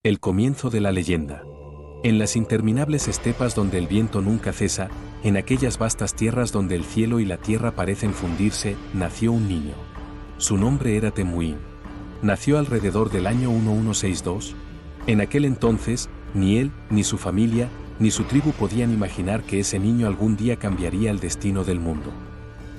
El comienzo de la leyenda. En las interminables estepas donde el viento nunca cesa, en aquellas vastas tierras donde el cielo y la tierra parecen fundirse, nació un niño. Su nombre era Temmuín. Nació alrededor del año 1162. En aquel entonces, ni él, ni su familia, ni su tribu podían imaginar que ese niño algún día cambiaría el destino del mundo.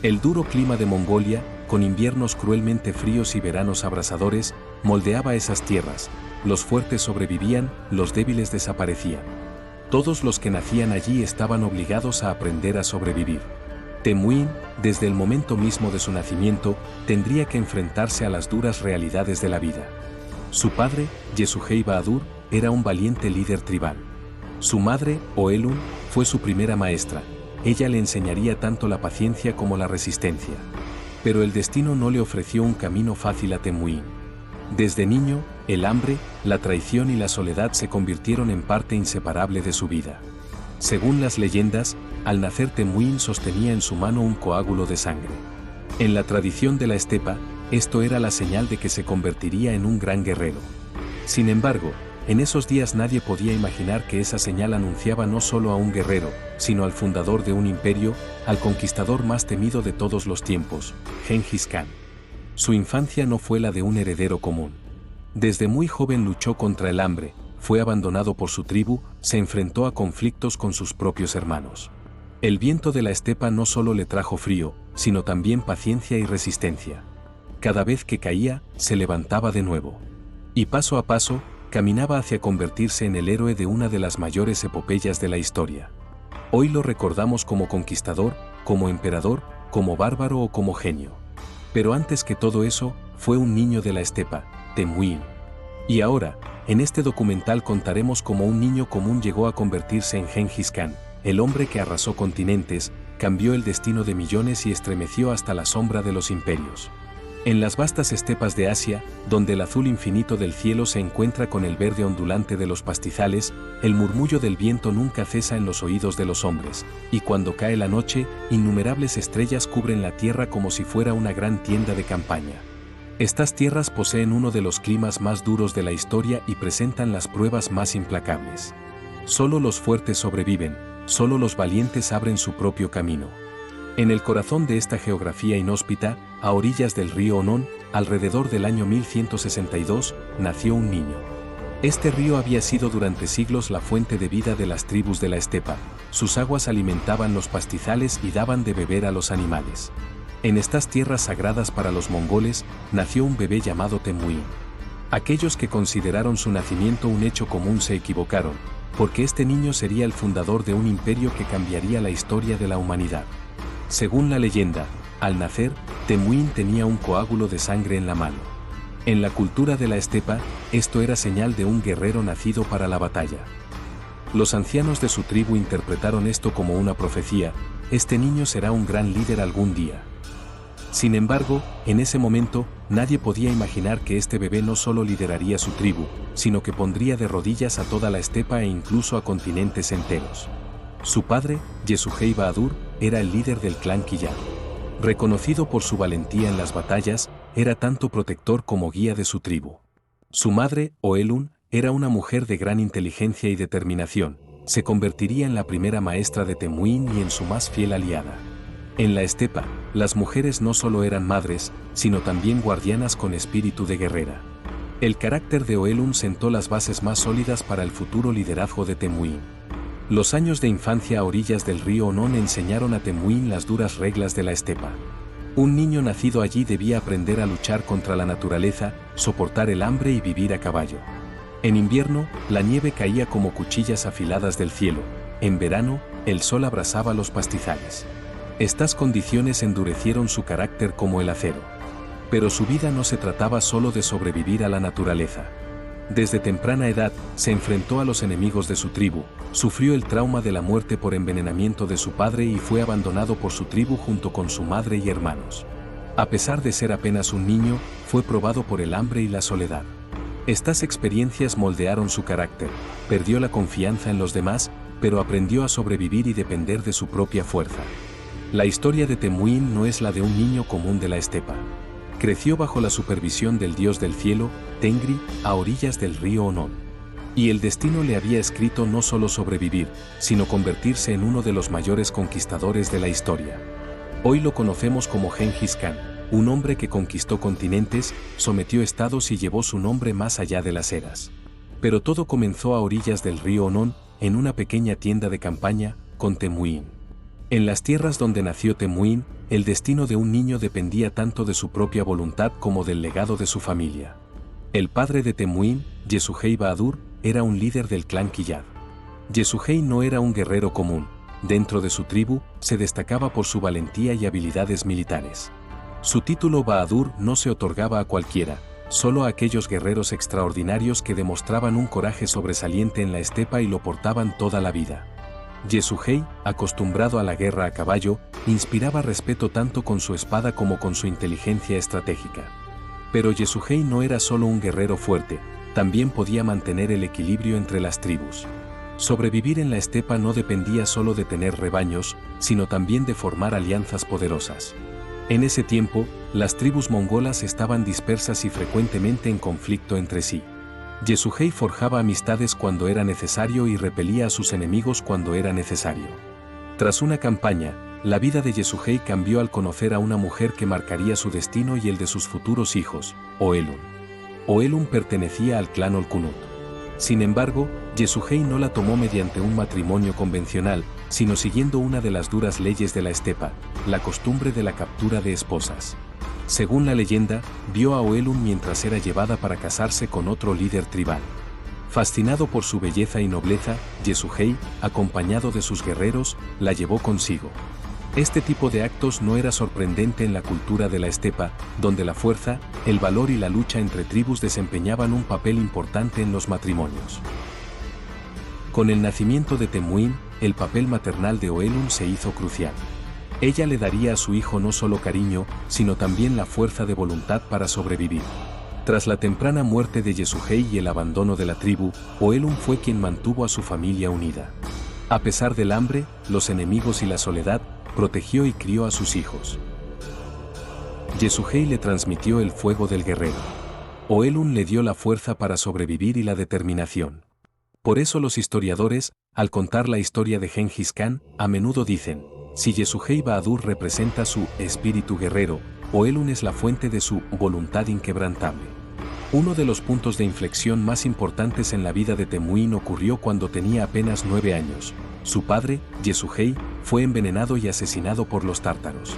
El duro clima de Mongolia, con inviernos cruelmente fríos y veranos abrasadores, moldeaba esas tierras. Los fuertes sobrevivían, los débiles desaparecían. Todos los que nacían allí estaban obligados a aprender a sobrevivir. Temmuín, desde el momento mismo de su nacimiento, tendría que enfrentarse a las duras realidades de la vida. Su padre, Yesugei Bahadur, era un valiente líder tribal. Su madre, Oelun, fue su primera maestra. Ella le enseñaría tanto la paciencia como la resistencia. Pero el destino no le ofreció un camino fácil a Temmuín. Desde niño, el hambre, la traición y la soledad se convirtieron en parte inseparable de su vida. Según las leyendas, al nacer Temmuín sostenía en su mano un coágulo de sangre. En la tradición de la estepa, esto era la señal de que se convertiría en un gran guerrero. Sin embargo, en esos días nadie podía imaginar que esa señal anunciaba no solo a un guerrero, sino al fundador de un imperio, al conquistador más temido de todos los tiempos, Gengis Khan. Su infancia no fue la de un heredero común. Desde muy joven luchó contra el hambre, fue abandonado por su tribu, se enfrentó a conflictos con sus propios hermanos. El viento de la estepa no solo le trajo frío, sino también paciencia y resistencia. Cada vez que caía, se levantaba de nuevo. Y paso a paso, caminaba hacia convertirse en el héroe de una de las mayores epopeyas de la historia. Hoy lo recordamos como conquistador, como emperador, como bárbaro o como genio. Pero antes que todo eso, fue un niño de la estepa, Temmuín. Y ahora, en este documental contaremos cómo un niño común llegó a convertirse en Gengis Khan, el hombre que arrasó continentes, cambió el destino de millones y estremeció hasta la sombra de los imperios. En las vastas estepas de Asia, donde el azul infinito del cielo se encuentra con el verde ondulante de los pastizales, el murmullo del viento nunca cesa en los oídos de los hombres, y cuando cae la noche, innumerables estrellas cubren la tierra como si fuera una gran tienda de campaña. Estas tierras poseen uno de los climas más duros de la historia y presentan las pruebas más implacables. Solo los fuertes sobreviven, solo los valientes abren su propio camino. En el corazón de esta geografía inhóspita, a orillas del río Onón, alrededor del año 1162, nació un niño. Este río había sido durante siglos la fuente de vida de las tribus de la estepa. Sus aguas alimentaban los pastizales y daban de beber a los animales. En estas tierras sagradas para los mongoles, nació un bebé llamado Temmuín. Aquellos que consideraron su nacimiento un hecho común se equivocaron, porque este niño sería el fundador de un imperio que cambiaría la historia de la humanidad. Según la leyenda, al nacer, Temmuín tenía un coágulo de sangre en la mano. En la cultura de la estepa, esto era señal de un guerrero nacido para la batalla. Los ancianos de su tribu interpretaron esto como una profecía: este niño será un gran líder algún día. Sin embargo, en ese momento, nadie podía imaginar que este bebé no solo lideraría su tribu, sino que pondría de rodillas a toda la estepa e incluso a continentes enteros. Su padre, Yesugei Bahadur, era el líder del clan Quillán. Reconocido por su valentía en las batallas, era tanto protector como guía de su tribu. Su madre, Oelun, era una mujer de gran inteligencia y determinación. Se convertiría en la primera maestra de Temmuín y en su más fiel aliada. En la estepa, las mujeres no solo eran madres, sino también guardianas con espíritu de guerrera. El carácter de Oelun sentó las bases más sólidas para el futuro liderazgo de Temmuín. Los años de infancia a orillas del río Onón enseñaron a Temmuín las duras reglas de la estepa. Un niño nacido allí debía aprender a luchar contra la naturaleza, soportar el hambre y vivir a caballo. En invierno, la nieve caía como cuchillas afiladas del cielo. En verano, el sol abrasaba los pastizales. Estas condiciones endurecieron su carácter como el acero. Pero su vida no se trataba solo de sobrevivir a la naturaleza. Desde temprana edad, se enfrentó a los enemigos de su tribu, sufrió el trauma de la muerte por envenenamiento de su padre y fue abandonado por su tribu junto con su madre y hermanos. A pesar de ser apenas un niño, fue probado por el hambre y la soledad. Estas experiencias moldearon su carácter, perdió la confianza en los demás, pero aprendió a sobrevivir y depender de su propia fuerza. La historia de Temmuín no es la de un niño común de la estepa. Creció bajo la supervisión del dios del cielo, Tengri, a orillas del río Onón. Y el destino le había escrito no solo sobrevivir, sino convertirse en uno de los mayores conquistadores de la historia. Hoy lo conocemos como Gengis Khan, un hombre que conquistó continentes, sometió estados y llevó su nombre más allá de las eras. Pero todo comenzó a orillas del río Onón, en una pequeña tienda de campaña, con Temujin. En las tierras donde nació Temujin, el destino de un niño dependía tanto de su propia voluntad como del legado de su familia. El padre de Temujin, Yesugei Bahadur, era un líder del clan Qiyad. Yesugei no era un guerrero común. Dentro de su tribu, se destacaba por su valentía y habilidades militares. Su título Bahadur no se otorgaba a cualquiera, solo a aquellos guerreros extraordinarios que demostraban un coraje sobresaliente en la estepa y lo portaban toda la vida. Yesugei, acostumbrado a la guerra a caballo, inspiraba respeto tanto con su espada como con su inteligencia estratégica. Pero Yesugei no era solo un guerrero fuerte, también podía mantener el equilibrio entre las tribus. Sobrevivir en la estepa no dependía solo de tener rebaños, sino también de formar alianzas poderosas. En ese tiempo, las tribus mongolas estaban dispersas y frecuentemente en conflicto entre sí. Yesugei forjaba amistades cuando era necesario y repelía a sus enemigos cuando era necesario. Tras una campaña, la vida de Yesugei cambió al conocer a una mujer que marcaría su destino y el de sus futuros hijos, Oelun. Oelun pertenecía al clan Olkunut. Sin embargo, Yesugei no la tomó mediante un matrimonio convencional, sino siguiendo una de las duras leyes de la estepa, la costumbre de la captura de esposas. Según la leyenda, vio a Oelun mientras era llevada para casarse con otro líder tribal. Fascinado por su belleza y nobleza, Yesugei, acompañado de sus guerreros, la llevó consigo. Este tipo de actos no era sorprendente en la cultura de la estepa, donde la fuerza, el valor y la lucha entre tribus desempeñaban un papel importante en los matrimonios. Con el nacimiento de Temujin, el papel maternal de Oelun se hizo crucial. Ella le daría a su hijo no solo cariño, sino también la fuerza de voluntad para sobrevivir. Tras la temprana muerte de Yesugei y el abandono de la tribu, Oelun fue quien mantuvo a su familia unida. A pesar del hambre, los enemigos y la soledad, protegió y crió a sus hijos. Yesugei le transmitió el fuego del guerrero. Oelun le dio la fuerza para sobrevivir y la determinación. Por eso los historiadores, al contar la historia de Gengis Khan, a menudo dicen, si Yesugei Bahadur representa su espíritu guerrero, Oelun es la fuente de su voluntad inquebrantable. Uno de los puntos de inflexión más importantes en la vida de Temujin ocurrió cuando tenía apenas 9 años. Su padre, Yesugei, fue envenenado y asesinado por los tártaros.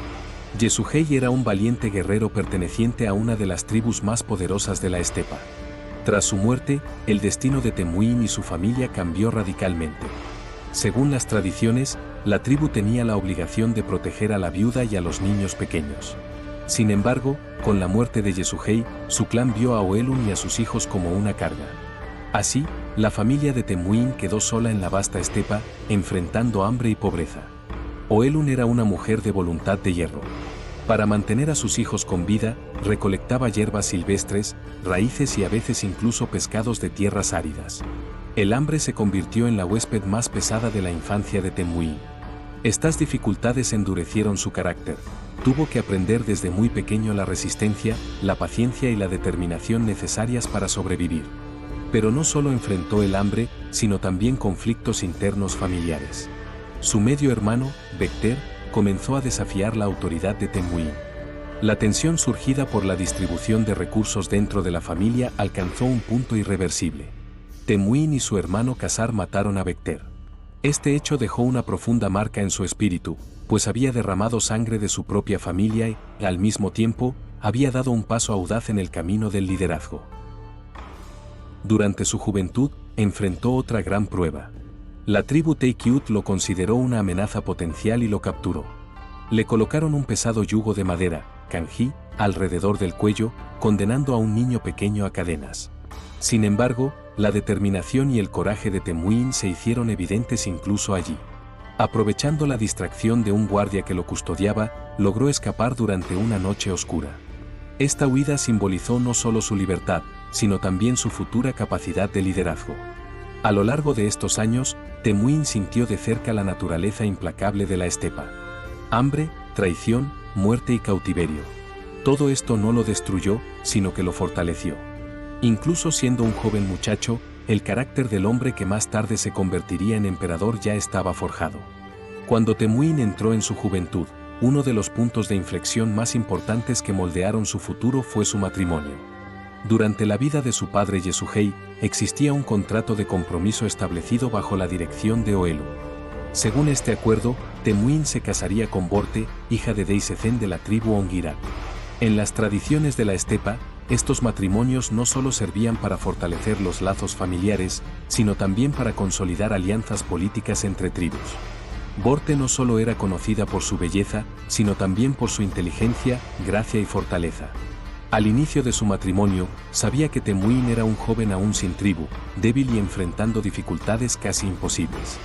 Yesugei era un valiente guerrero perteneciente a una de las tribus más poderosas de la estepa. Tras su muerte, el destino de Temujin y su familia cambió radicalmente. Según las tradiciones, la tribu tenía la obligación de proteger a la viuda y a los niños pequeños. Sin embargo, con la muerte de Yesugei, su clan vio a Oelun y a sus hijos como una carga. Así, la familia de Temujin quedó sola en la vasta estepa, enfrentando hambre y pobreza. Oelun era una mujer de voluntad de hierro. Para mantener a sus hijos con vida, recolectaba hierbas silvestres, raíces y a veces incluso pescados de tierras áridas. El hambre se convirtió en la huésped más pesada de la infancia de Temujin. Estas dificultades endurecieron su carácter. Tuvo que aprender desde muy pequeño la resistencia, la paciencia y la determinación necesarias para sobrevivir. Pero no solo enfrentó el hambre, sino también conflictos internos familiares. Su medio hermano, Bekter, comenzó a desafiar la autoridad de Temujin. La tensión surgida por la distribución de recursos dentro de la familia alcanzó un punto irreversible. Temujin y su hermano Khazar mataron a Bekter. Este hecho dejó una profunda marca en su espíritu, pues había derramado sangre de su propia familia y, al mismo tiempo, había dado un paso audaz en el camino del liderazgo. Durante su juventud, enfrentó otra gran prueba. La tribu Teikyut lo consideró una amenaza potencial y lo capturó. Le colocaron un pesado yugo de madera, kanji, alrededor del cuello, condenando a un niño pequeño a cadenas. Sin embargo, la determinación y el coraje de Temujin se hicieron evidentes incluso allí. Aprovechando la distracción de un guardia que lo custodiaba, logró escapar durante una noche oscura. Esta huida simbolizó no solo su libertad, sino también su futura capacidad de liderazgo. A lo largo de estos años, Temujin sintió de cerca la naturaleza implacable de la estepa. Hambre, traición, muerte y cautiverio. Todo esto no lo destruyó, sino que lo fortaleció. Incluso siendo un joven muchacho, el carácter del hombre que más tarde se convertiría en emperador ya estaba forjado. Cuando Temujin entró en su juventud, uno de los puntos de inflexión más importantes que moldearon su futuro fue su matrimonio. Durante la vida de su padre Yasuhei, existía un contrato de compromiso establecido bajo la dirección de Oelun. Según este acuerdo, Temujin se casaría con Borte, hija de Deisecen de la tribu Ongirat. En las tradiciones de la estepa, estos matrimonios no solo servían para fortalecer los lazos familiares, sino también para consolidar alianzas políticas entre tribus. Borte no solo era conocida por su belleza, sino también por su inteligencia, gracia y fortaleza. Al inicio de su matrimonio, sabía que Temujin era un joven aún sin tribu, débil y enfrentando dificultades casi imposibles.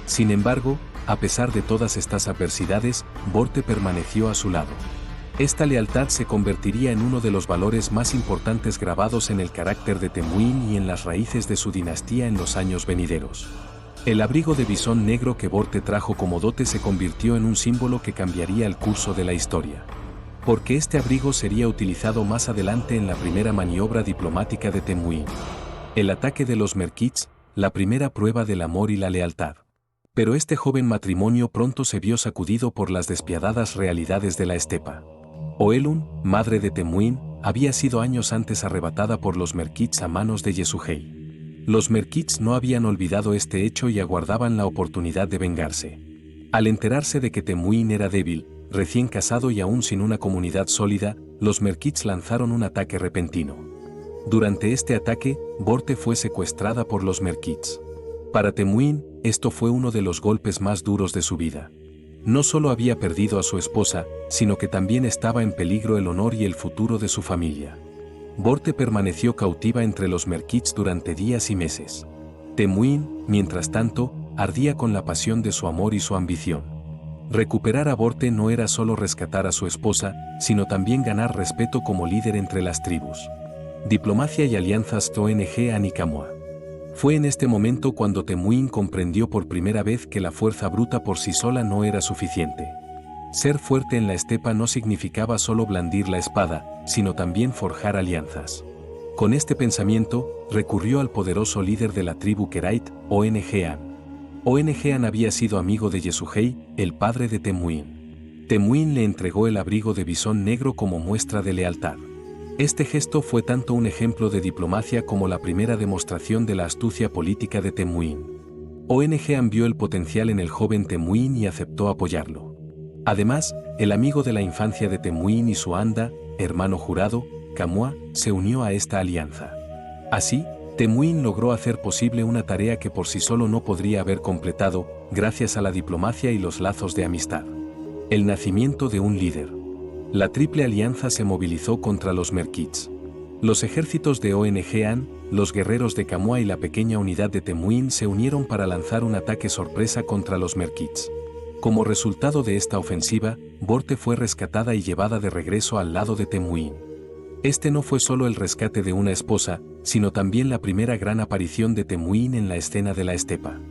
Sin embargo, a pesar de todas estas adversidades, Borte permaneció a su lado. Esta lealtad se convertiría en uno de los valores más importantes grabados en el carácter de Temujin y en las raíces de su dinastía en los años venideros. El abrigo de bisón negro que Borte trajo como dote se convirtió en un símbolo que cambiaría el curso de la historia. Porque este abrigo sería utilizado más adelante en la primera maniobra diplomática de Temujin. El ataque de los Merkits, la primera prueba del amor y la lealtad. Pero este joven matrimonio pronto se vio sacudido por las despiadadas realidades de la estepa. Oelun, madre de Temujin, había sido años antes arrebatada por los Merkits a manos de Yasuhei. Los Merkits no habían olvidado este hecho y aguardaban la oportunidad de vengarse. Al enterarse de que Temujin era débil, recién casado y aún sin una comunidad sólida, los Merkits lanzaron un ataque repentino. Durante este ataque, Borte fue secuestrada por los Merkits. Para Temujin, esto fue uno de los golpes más duros de su vida. No solo había perdido a su esposa, sino que también estaba en peligro el honor y el futuro de su familia. Borte permaneció cautiva entre los Merkits durante días y meses. Temujin, mientras tanto, ardía con la pasión de su amor y su ambición. Recuperar a Borte no era solo rescatar a su esposa, sino también ganar respeto como líder entre las tribus. Diplomacia y alianzas ONG Anikamua. Fue en este momento cuando Temujin comprendió por primera vez que la fuerza bruta por sí sola no era suficiente. Ser fuerte en la estepa no significaba solo blandir la espada, sino también forjar alianzas. Con este pensamiento, recurrió al poderoso líder de la tribu Kerait, ONG-an. ONG-an había sido amigo de Yasuhei, el padre de Temujin. Temujin le entregó el abrigo de bisón negro como muestra de lealtad. Este gesto fue tanto un ejemplo de diplomacia como la primera demostración de la astucia política de Temujin. ONG-an vio el potencial en el joven Temujin y aceptó apoyarlo. Además, el amigo de la infancia de Temujin y su anda, hermano jurado, Kamua, se unió a esta alianza. Así, Temujin logró hacer posible una tarea que por sí solo no podría haber completado, gracias a la diplomacia y los lazos de amistad. El nacimiento de un líder. La Triple Alianza se movilizó contra los Merkits. Los ejércitos de ONG-an, los guerreros de Kamua y la pequeña unidad de Temujin se unieron para lanzar un ataque sorpresa contra los Merkits. Como resultado de esta ofensiva, Borte fue rescatada y llevada de regreso al lado de Temujin. Este no fue solo el rescate de una esposa, sino también la primera gran aparición de Temujin en la escena de la estepa.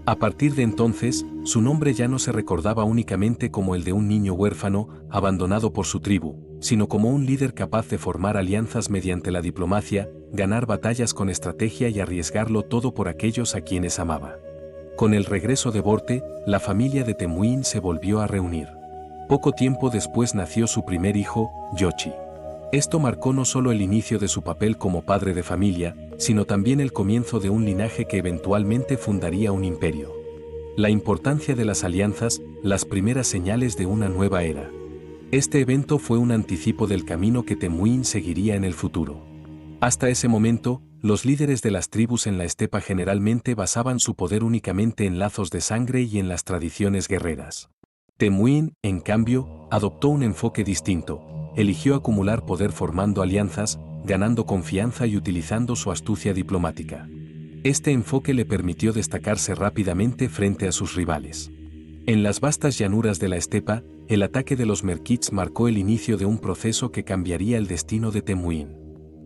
A partir de entonces, su nombre ya no se recordaba únicamente como el de un niño huérfano, abandonado por su tribu, sino como un líder capaz de formar alianzas mediante la diplomacia, ganar batallas con estrategia y arriesgarlo todo por aquellos a quienes amaba. Con el regreso de Borte, la familia de Temujin se volvió a reunir. Poco tiempo después nació su primer hijo, Yoshi. Esto marcó no solo el inicio de su papel como padre de familia, sino también el comienzo de un linaje que eventualmente fundaría un imperio. La importancia de las alianzas, las primeras señales de una nueva era. Este evento fue un anticipo del camino que Temujin seguiría en el futuro. Hasta ese momento, los líderes de las tribus en la estepa generalmente basaban su poder únicamente en lazos de sangre y en las tradiciones guerreras. Temujin, en cambio, adoptó un enfoque distinto. Eligió acumular poder formando alianzas, ganando confianza y utilizando su astucia diplomática. Este enfoque le permitió destacarse rápidamente frente a sus rivales. En las vastas llanuras de la estepa, el ataque de los Merkits marcó el inicio de un proceso que cambiaría el destino de Temujin.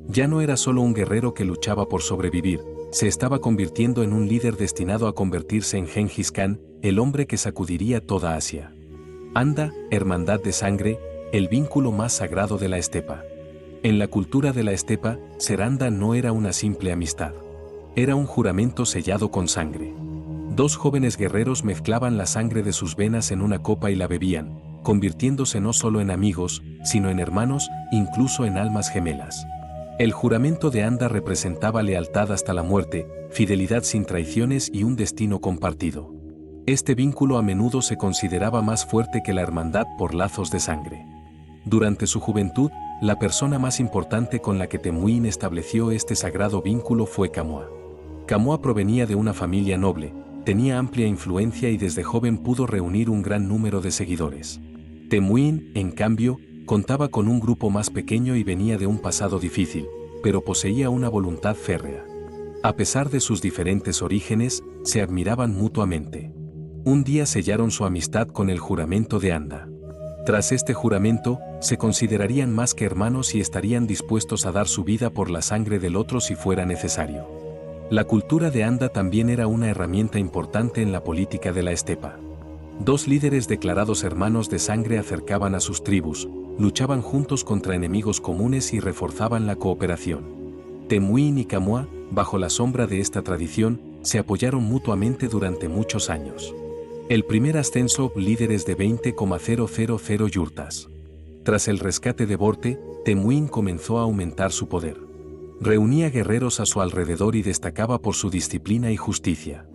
Ya no era solo un guerrero que luchaba por sobrevivir, se estaba convirtiendo en un líder destinado a convertirse en Genghis Khan, el hombre que sacudiría toda Asia. Anda, hermandad de sangre, el vínculo más sagrado de la estepa. En la cultura de la estepa, ser anda no era una simple amistad. Era un juramento sellado con sangre. Dos jóvenes guerreros mezclaban la sangre de sus venas en una copa y la bebían, convirtiéndose no solo en amigos, sino en hermanos, incluso en almas gemelas. El juramento de Anda representaba lealtad hasta la muerte, fidelidad sin traiciones y un destino compartido. Este vínculo a menudo se consideraba más fuerte que la hermandad por lazos de sangre. Durante su juventud, la persona más importante con la que Temujin estableció este sagrado vínculo fue Kamua. Kamua provenía de una familia noble, tenía amplia influencia y desde joven pudo reunir un gran número de seguidores. Temujin, en cambio, contaba con un grupo más pequeño y venía de un pasado difícil, pero poseía una voluntad férrea. A pesar de sus diferentes orígenes, se admiraban mutuamente. Un día sellaron su amistad con el juramento de Anda. Tras este juramento, se considerarían más que hermanos y estarían dispuestos a dar su vida por la sangre del otro si fuera necesario. La cultura de Anda también era una herramienta importante en la política de la estepa. Dos líderes declarados hermanos de sangre acercaban a sus tribus, luchaban juntos contra enemigos comunes y reforzaban la cooperación. Temujin y Kamua, bajo la sombra de esta tradición, se apoyaron mutuamente durante muchos años. El primer ascenso, líderes de 20,000 yurtas. Tras el rescate de Borte, Temujin comenzó a aumentar su poder. Reunía guerreros a su alrededor y destacaba por su disciplina y justicia.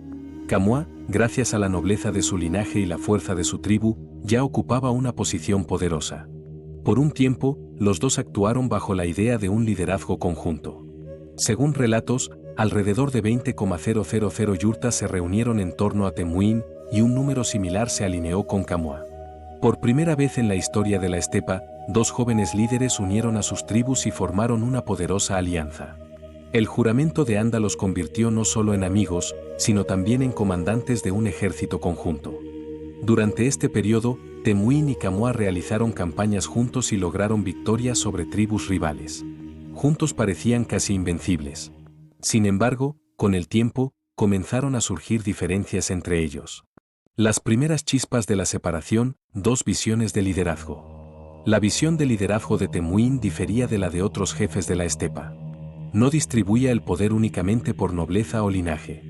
Kamua, gracias a la nobleza de su linaje y la fuerza de su tribu, ya ocupaba una posición poderosa. Por un tiempo, los dos actuaron bajo la idea de un liderazgo conjunto. Según relatos, alrededor de 20,000 yurtas se reunieron en torno a Temujin y un número similar se alineó con Kamua. Por primera vez en la historia de la estepa, dos jóvenes líderes unieron a sus tribus y formaron una poderosa alianza. El juramento de Anda los convirtió no solo en amigos, sino también en comandantes de un ejército conjunto. Durante este periodo, Temujin y Kamua realizaron campañas juntos y lograron victorias sobre tribus rivales. Juntos parecían casi invencibles. Sin embargo, con el tiempo, comenzaron a surgir diferencias entre ellos. Las primeras chispas de la separación, dos visiones de liderazgo. La visión de liderazgo de Temujin difería de la de otros jefes de la estepa. No distribuía el poder únicamente por nobleza o linaje.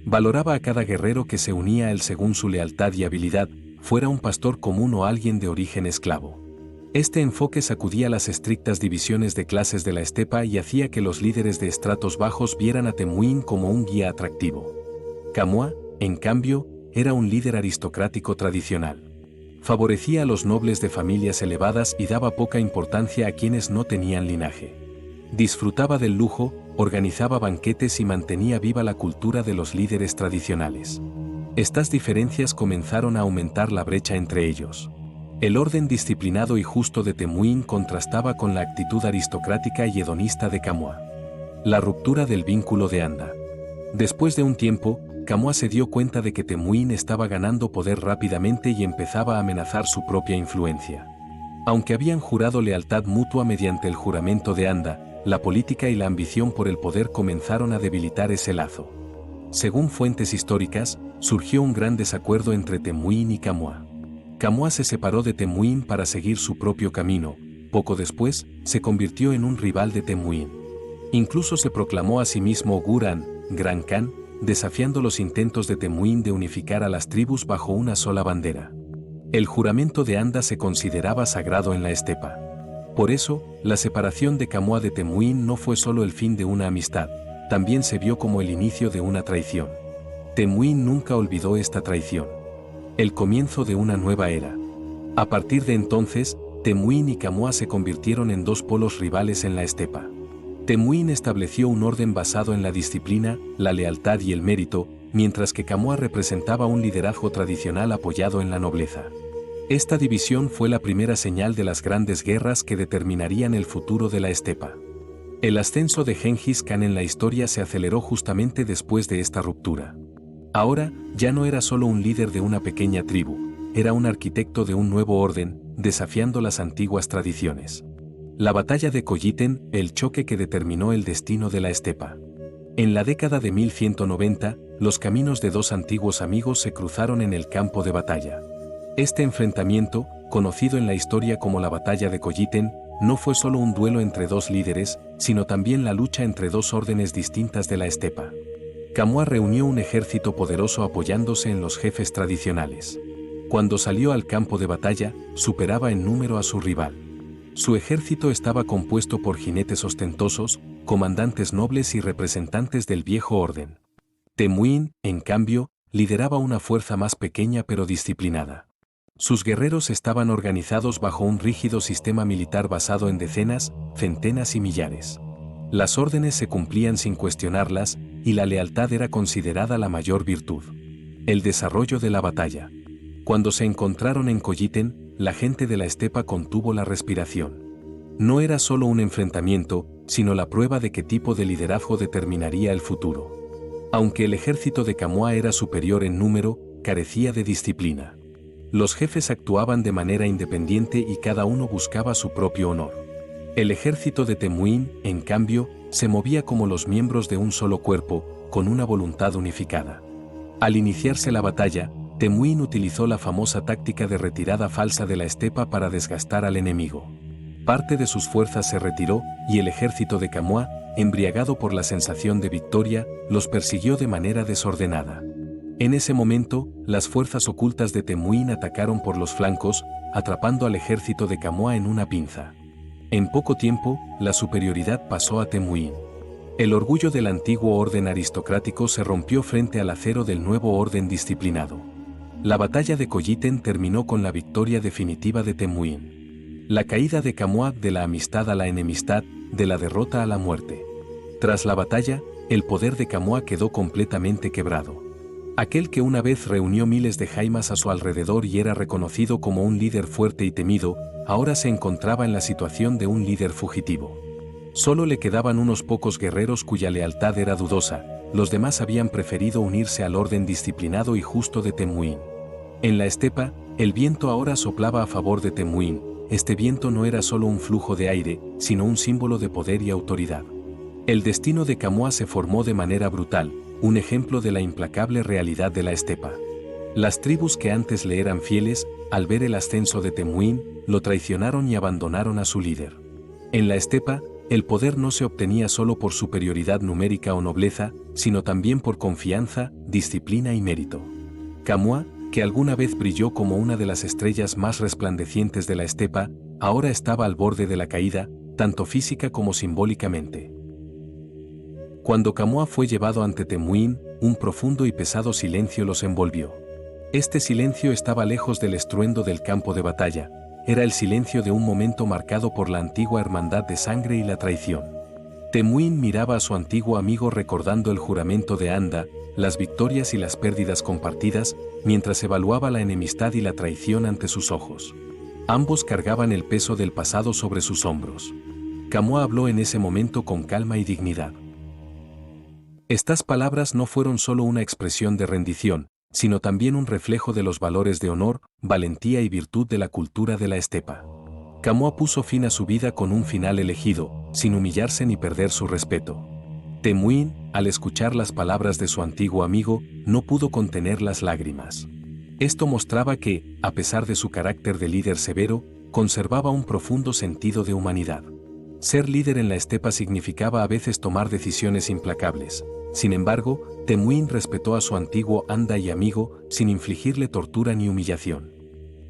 Valoraba a cada guerrero que se unía a él según su lealtad y habilidad, fuera un pastor común o alguien de origen esclavo. Este enfoque sacudía las estrictas divisiones de clases de la estepa y hacía que los líderes de estratos bajos vieran a Temujin como un guía atractivo. Kamua, en cambio, era un líder aristocrático tradicional. Favorecía a los nobles de familias elevadas y daba poca importancia a quienes no tenían linaje. Disfrutaba del lujo, organizaba banquetes y mantenía viva la cultura de los líderes tradicionales. Estas diferencias comenzaron a aumentar la brecha entre ellos. El orden disciplinado y justo de Temujin contrastaba con la actitud aristocrática y hedonista de Kamua. La ruptura del vínculo de Anda. Después de un tiempo, Kamua se dio cuenta de que Temujin estaba ganando poder rápidamente y empezaba a amenazar su propia influencia. Aunque habían jurado lealtad mutua mediante el juramento de Anda, la política y la ambición por el poder comenzaron a debilitar ese lazo. Según fuentes históricas, surgió un gran desacuerdo entre Temujin y Kamua. Kamua se separó de Temujin para seguir su propio camino. Poco después, se convirtió en un rival de Temujin. Incluso se proclamó a sí mismo Guran, Gran Khan, desafiando los intentos de Temujin de unificar a las tribus bajo una sola bandera. El juramento de Anda se consideraba sagrado en la estepa. Por eso, la separación de Kamua de Temujin no fue solo el fin de una amistad, también se vio como el inicio de una traición. Temujin nunca olvidó esta traición. El comienzo de una nueva era. A partir de entonces, Temujin y Kamua se convirtieron en dos polos rivales en la estepa. Temujin estableció un orden basado en la disciplina, la lealtad y el mérito, mientras que Kamua representaba un liderazgo tradicional apoyado en la nobleza. Esta división fue la primera señal de las grandes guerras que determinarían el futuro de la estepa. El ascenso de Genghis Khan en la historia se aceleró justamente después de esta ruptura. Ahora, ya no era solo un líder de una pequeña tribu, era un arquitecto de un nuevo orden, desafiando las antiguas tradiciones. La batalla de Koyiten, el choque que determinó el destino de la estepa. En la década de 1190, los caminos de dos antiguos amigos se cruzaron en el campo de batalla. Este enfrentamiento, conocido en la historia como la batalla de Koyiten, no fue solo un duelo entre dos líderes, sino también la lucha entre dos órdenes distintas de la estepa. Kamua reunió un ejército poderoso apoyándose en los jefes tradicionales. Cuando salió al campo de batalla, superaba en número a su rival. Su ejército estaba compuesto por jinetes ostentosos, comandantes nobles y representantes del viejo orden. Temujin, en cambio, lideraba una fuerza más pequeña pero disciplinada. Sus guerreros estaban organizados bajo un rígido sistema militar basado en decenas, centenas y millares. Las órdenes se cumplían sin cuestionarlas, y la lealtad era considerada la mayor virtud. El desarrollo de la batalla. Cuando se encontraron en Colliten, la gente de la estepa contuvo la respiración. No era solo un enfrentamiento, sino la prueba de qué tipo de liderazgo determinaría el futuro. Aunque el ejército de Kamua era superior en número, carecía de disciplina. Los jefes actuaban de manera independiente y cada uno buscaba su propio honor. El ejército de Temujin, en cambio, se movía como los miembros de un solo cuerpo, con una voluntad unificada. Al iniciarse la batalla, Temujin utilizó la famosa táctica de retirada falsa de la estepa para desgastar al enemigo. Parte de sus fuerzas se retiró, y el ejército de Kamua, embriagado por la sensación de victoria, los persiguió de manera desordenada. En ese momento, las fuerzas ocultas de Temujin atacaron por los flancos, atrapando al ejército de Kamua en una pinza. En poco tiempo, la superioridad pasó a Temujin. El orgullo del antiguo orden aristocrático se rompió frente al acero del nuevo orden disciplinado. La batalla de Colliten terminó con la victoria definitiva de Temujin. La caída de Kamua de la amistad a la enemistad, de la derrota a la muerte. Tras la batalla, el poder de Kamua quedó completamente quebrado. Aquel que una vez reunió miles de jaimas a su alrededor y era reconocido como un líder fuerte y temido, ahora se encontraba en la situación de un líder fugitivo. Solo le quedaban unos pocos guerreros cuya lealtad era dudosa, los demás habían preferido unirse al orden disciplinado y justo de Temujin. En la estepa, el viento ahora soplaba a favor de Temujin. Este viento no era solo un flujo de aire, sino un símbolo de poder y autoridad. El destino de Kamua se formó de manera brutal, un ejemplo de la implacable realidad de la estepa. Las tribus que antes le eran fieles, al ver el ascenso de Temujin, lo traicionaron y abandonaron a su líder. En la estepa, el poder no se obtenía solo por superioridad numérica o nobleza, sino también por confianza, disciplina y mérito. Kamua, que alguna vez brilló como una de las estrellas más resplandecientes de la estepa, ahora estaba al borde de la caída, tanto física como simbólicamente. Cuando Kamua fue llevado ante Temujin, un profundo y pesado silencio los envolvió. Este silencio estaba lejos del estruendo del campo de batalla, era el silencio de un momento marcado por la antigua hermandad de sangre y la traición. Temujin miraba a su antiguo amigo recordando el juramento de Anda, las victorias y las pérdidas compartidas, mientras evaluaba la enemistad y la traición ante sus ojos. Ambos cargaban el peso del pasado sobre sus hombros. Kamua habló en ese momento con calma y dignidad. Estas palabras no fueron solo una expresión de rendición, sino también un reflejo de los valores de honor, valentía y virtud de la cultura de la estepa. Kamua puso fin a su vida con un final elegido, sin humillarse ni perder su respeto. Temujin, al escuchar las palabras de su antiguo amigo, no pudo contener las lágrimas. Esto mostraba que, a pesar de su carácter de líder severo, conservaba un profundo sentido de humanidad. Ser líder en la estepa significaba a veces tomar decisiones implacables. Sin embargo, Temujin respetó a su antiguo Anda y amigo, sin infligirle tortura ni humillación.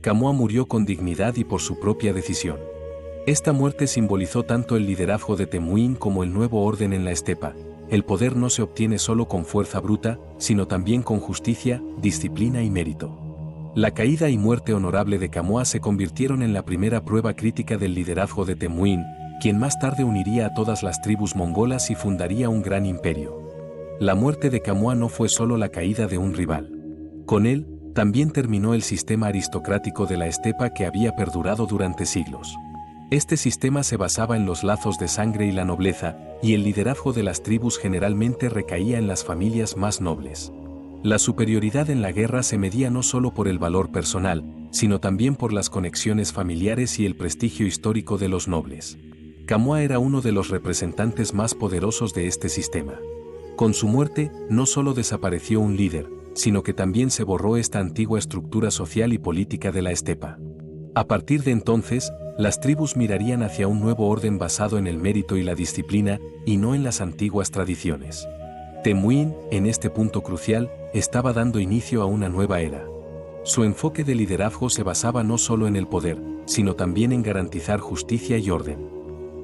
Kamua murió con dignidad y por su propia decisión. Esta muerte simbolizó tanto el liderazgo de Temujin como el nuevo orden en la estepa. El poder no se obtiene solo con fuerza bruta, sino también con justicia, disciplina y mérito. La caída y muerte honorable de Kamua se convirtieron en la primera prueba crítica del liderazgo de Temujin, quien más tarde uniría a todas las tribus mongolas y fundaría un gran imperio. La muerte de Kamua no fue solo la caída de un rival. Con él, también terminó el sistema aristocrático de la estepa que había perdurado durante siglos. Este sistema se basaba en los lazos de sangre y la nobleza, y el liderazgo de las tribus generalmente recaía en las familias más nobles. La superioridad en la guerra se medía no solo por el valor personal, sino también por las conexiones familiares y el prestigio histórico de los nobles. Kamua era uno de los representantes más poderosos de este sistema. Con su muerte, no solo desapareció un líder, sino que también se borró esta antigua estructura social y política de la estepa. A partir de entonces, las tribus mirarían hacia un nuevo orden basado en el mérito y la disciplina, y no en las antiguas tradiciones. Temüin, en este punto crucial, estaba dando inicio a una nueva era. Su enfoque de liderazgo se basaba no solo en el poder, sino también en garantizar justicia y orden.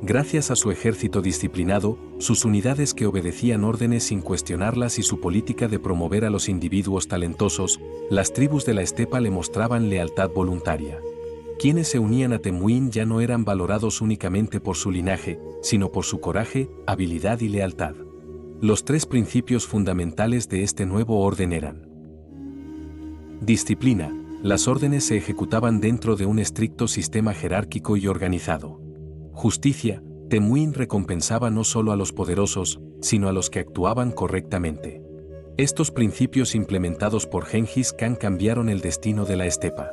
Gracias a su ejército disciplinado, sus unidades que obedecían órdenes sin cuestionarlas y su política de promover a los individuos talentosos, las tribus de la estepa le mostraban lealtad voluntaria. Quienes se unían a Temüin ya no eran valorados únicamente por su linaje, sino por su coraje, habilidad y lealtad. Los tres principios fundamentales de este nuevo orden eran: disciplina. Las órdenes se ejecutaban dentro de un estricto sistema jerárquico y organizado. Justicia. Temüin recompensaba no solo a los poderosos, sino a los que actuaban correctamente. Estos principios implementados por Gengis Khan cambiaron el destino de la estepa.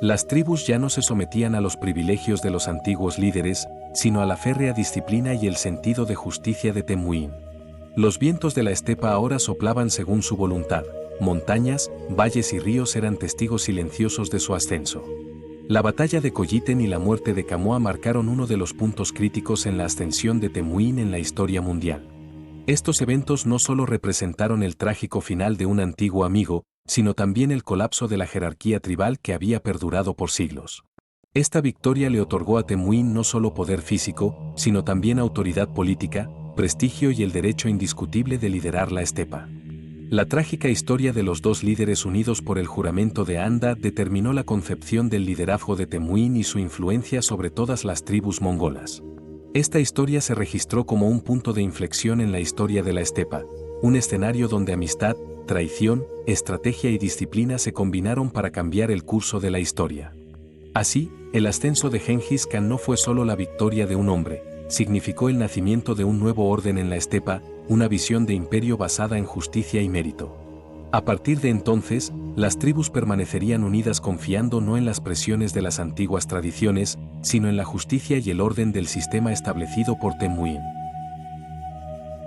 Las tribus ya no se sometían a los privilegios de los antiguos líderes, sino a la férrea disciplina y el sentido de justicia de Temüin. Los vientos de la estepa ahora soplaban según su voluntad. Montañas, valles y ríos eran testigos silenciosos de su ascenso. La batalla de Koyiten y la muerte de Kamoa marcaron uno de los puntos críticos en la ascensión de Temüin en la historia mundial. Estos eventos no solo representaron el trágico final de un antiguo amigo, sino también el colapso de la jerarquía tribal que había perdurado por siglos. Esta victoria le otorgó a Temüin no solo poder físico, sino también autoridad política, prestigio y el derecho indiscutible de liderar la estepa. La trágica historia de los dos líderes unidos por el juramento de Anda determinó la concepción del liderazgo de Temüin y su influencia sobre todas las tribus mongolas. Esta historia se registró como un punto de inflexión en la historia de la estepa, un escenario donde amistad, traición, estrategia y disciplina se combinaron para cambiar el curso de la historia. Así, el ascenso de Gengis Khan no fue solo la victoria de un hombre, significó el nacimiento de un nuevo orden en la estepa, una visión de imperio basada en justicia y mérito. A partir de entonces, las tribus permanecerían unidas confiando no en las presiones de las antiguas tradiciones, sino en la justicia y el orden del sistema establecido por Temüin.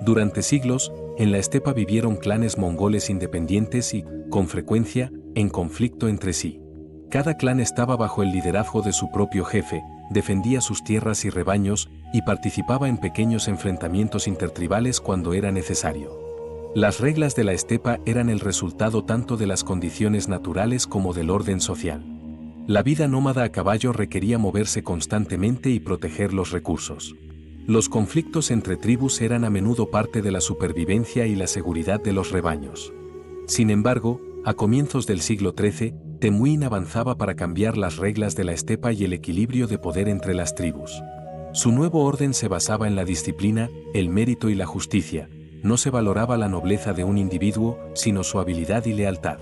Durante siglos, en la estepa vivieron clanes mongoles independientes y, con frecuencia, en conflicto entre sí. Cada clan estaba bajo el liderazgo de su propio jefe, defendía sus tierras y rebaños, y participaba en pequeños enfrentamientos intertribales cuando era necesario. Las reglas de la estepa eran el resultado tanto de las condiciones naturales como del orden social. La vida nómada a caballo requería moverse constantemente y proteger los recursos. Los conflictos entre tribus eran a menudo parte de la supervivencia y la seguridad de los rebaños. Sin embargo, a comienzos del siglo XIII, Temüin avanzaba para cambiar las reglas de la estepa y el equilibrio de poder entre las tribus. Su nuevo orden se basaba en la disciplina, el mérito y la justicia. No se valoraba la nobleza de un individuo, sino su habilidad y lealtad.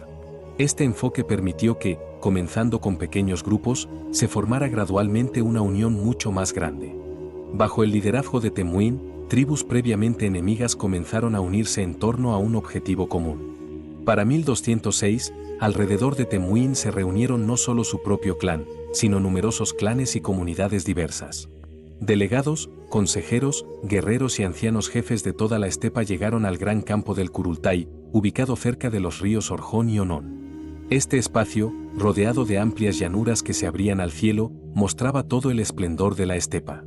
Este enfoque permitió que, comenzando con pequeños grupos, se formara gradualmente una unión mucho más grande. Bajo el liderazgo de Temüin, tribus previamente enemigas comenzaron a unirse en torno a un objetivo común. Para 1206, alrededor de Temüin se reunieron no solo su propio clan, sino numerosos clanes y comunidades diversas. Delegados, consejeros, guerreros y ancianos jefes de toda la estepa llegaron al gran campo del Kurultai, ubicado cerca de los ríos Orjón y Onón. Este espacio, rodeado de amplias llanuras que se abrían al cielo, mostraba todo el esplendor de la estepa.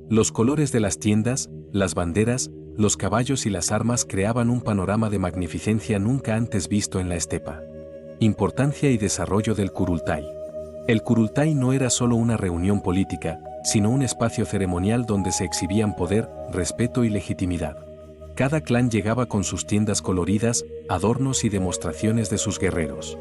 Los colores de las tiendas, las banderas, los caballos y las armas creaban un panorama de magnificencia nunca antes visto en la estepa. Importancia y desarrollo del Kurultai. El Kurultai no era solo una reunión política, sino un espacio ceremonial donde se exhibían poder, respeto y legitimidad. Cada clan llegaba con sus tiendas coloridas, adornos y demostraciones de sus guerreros.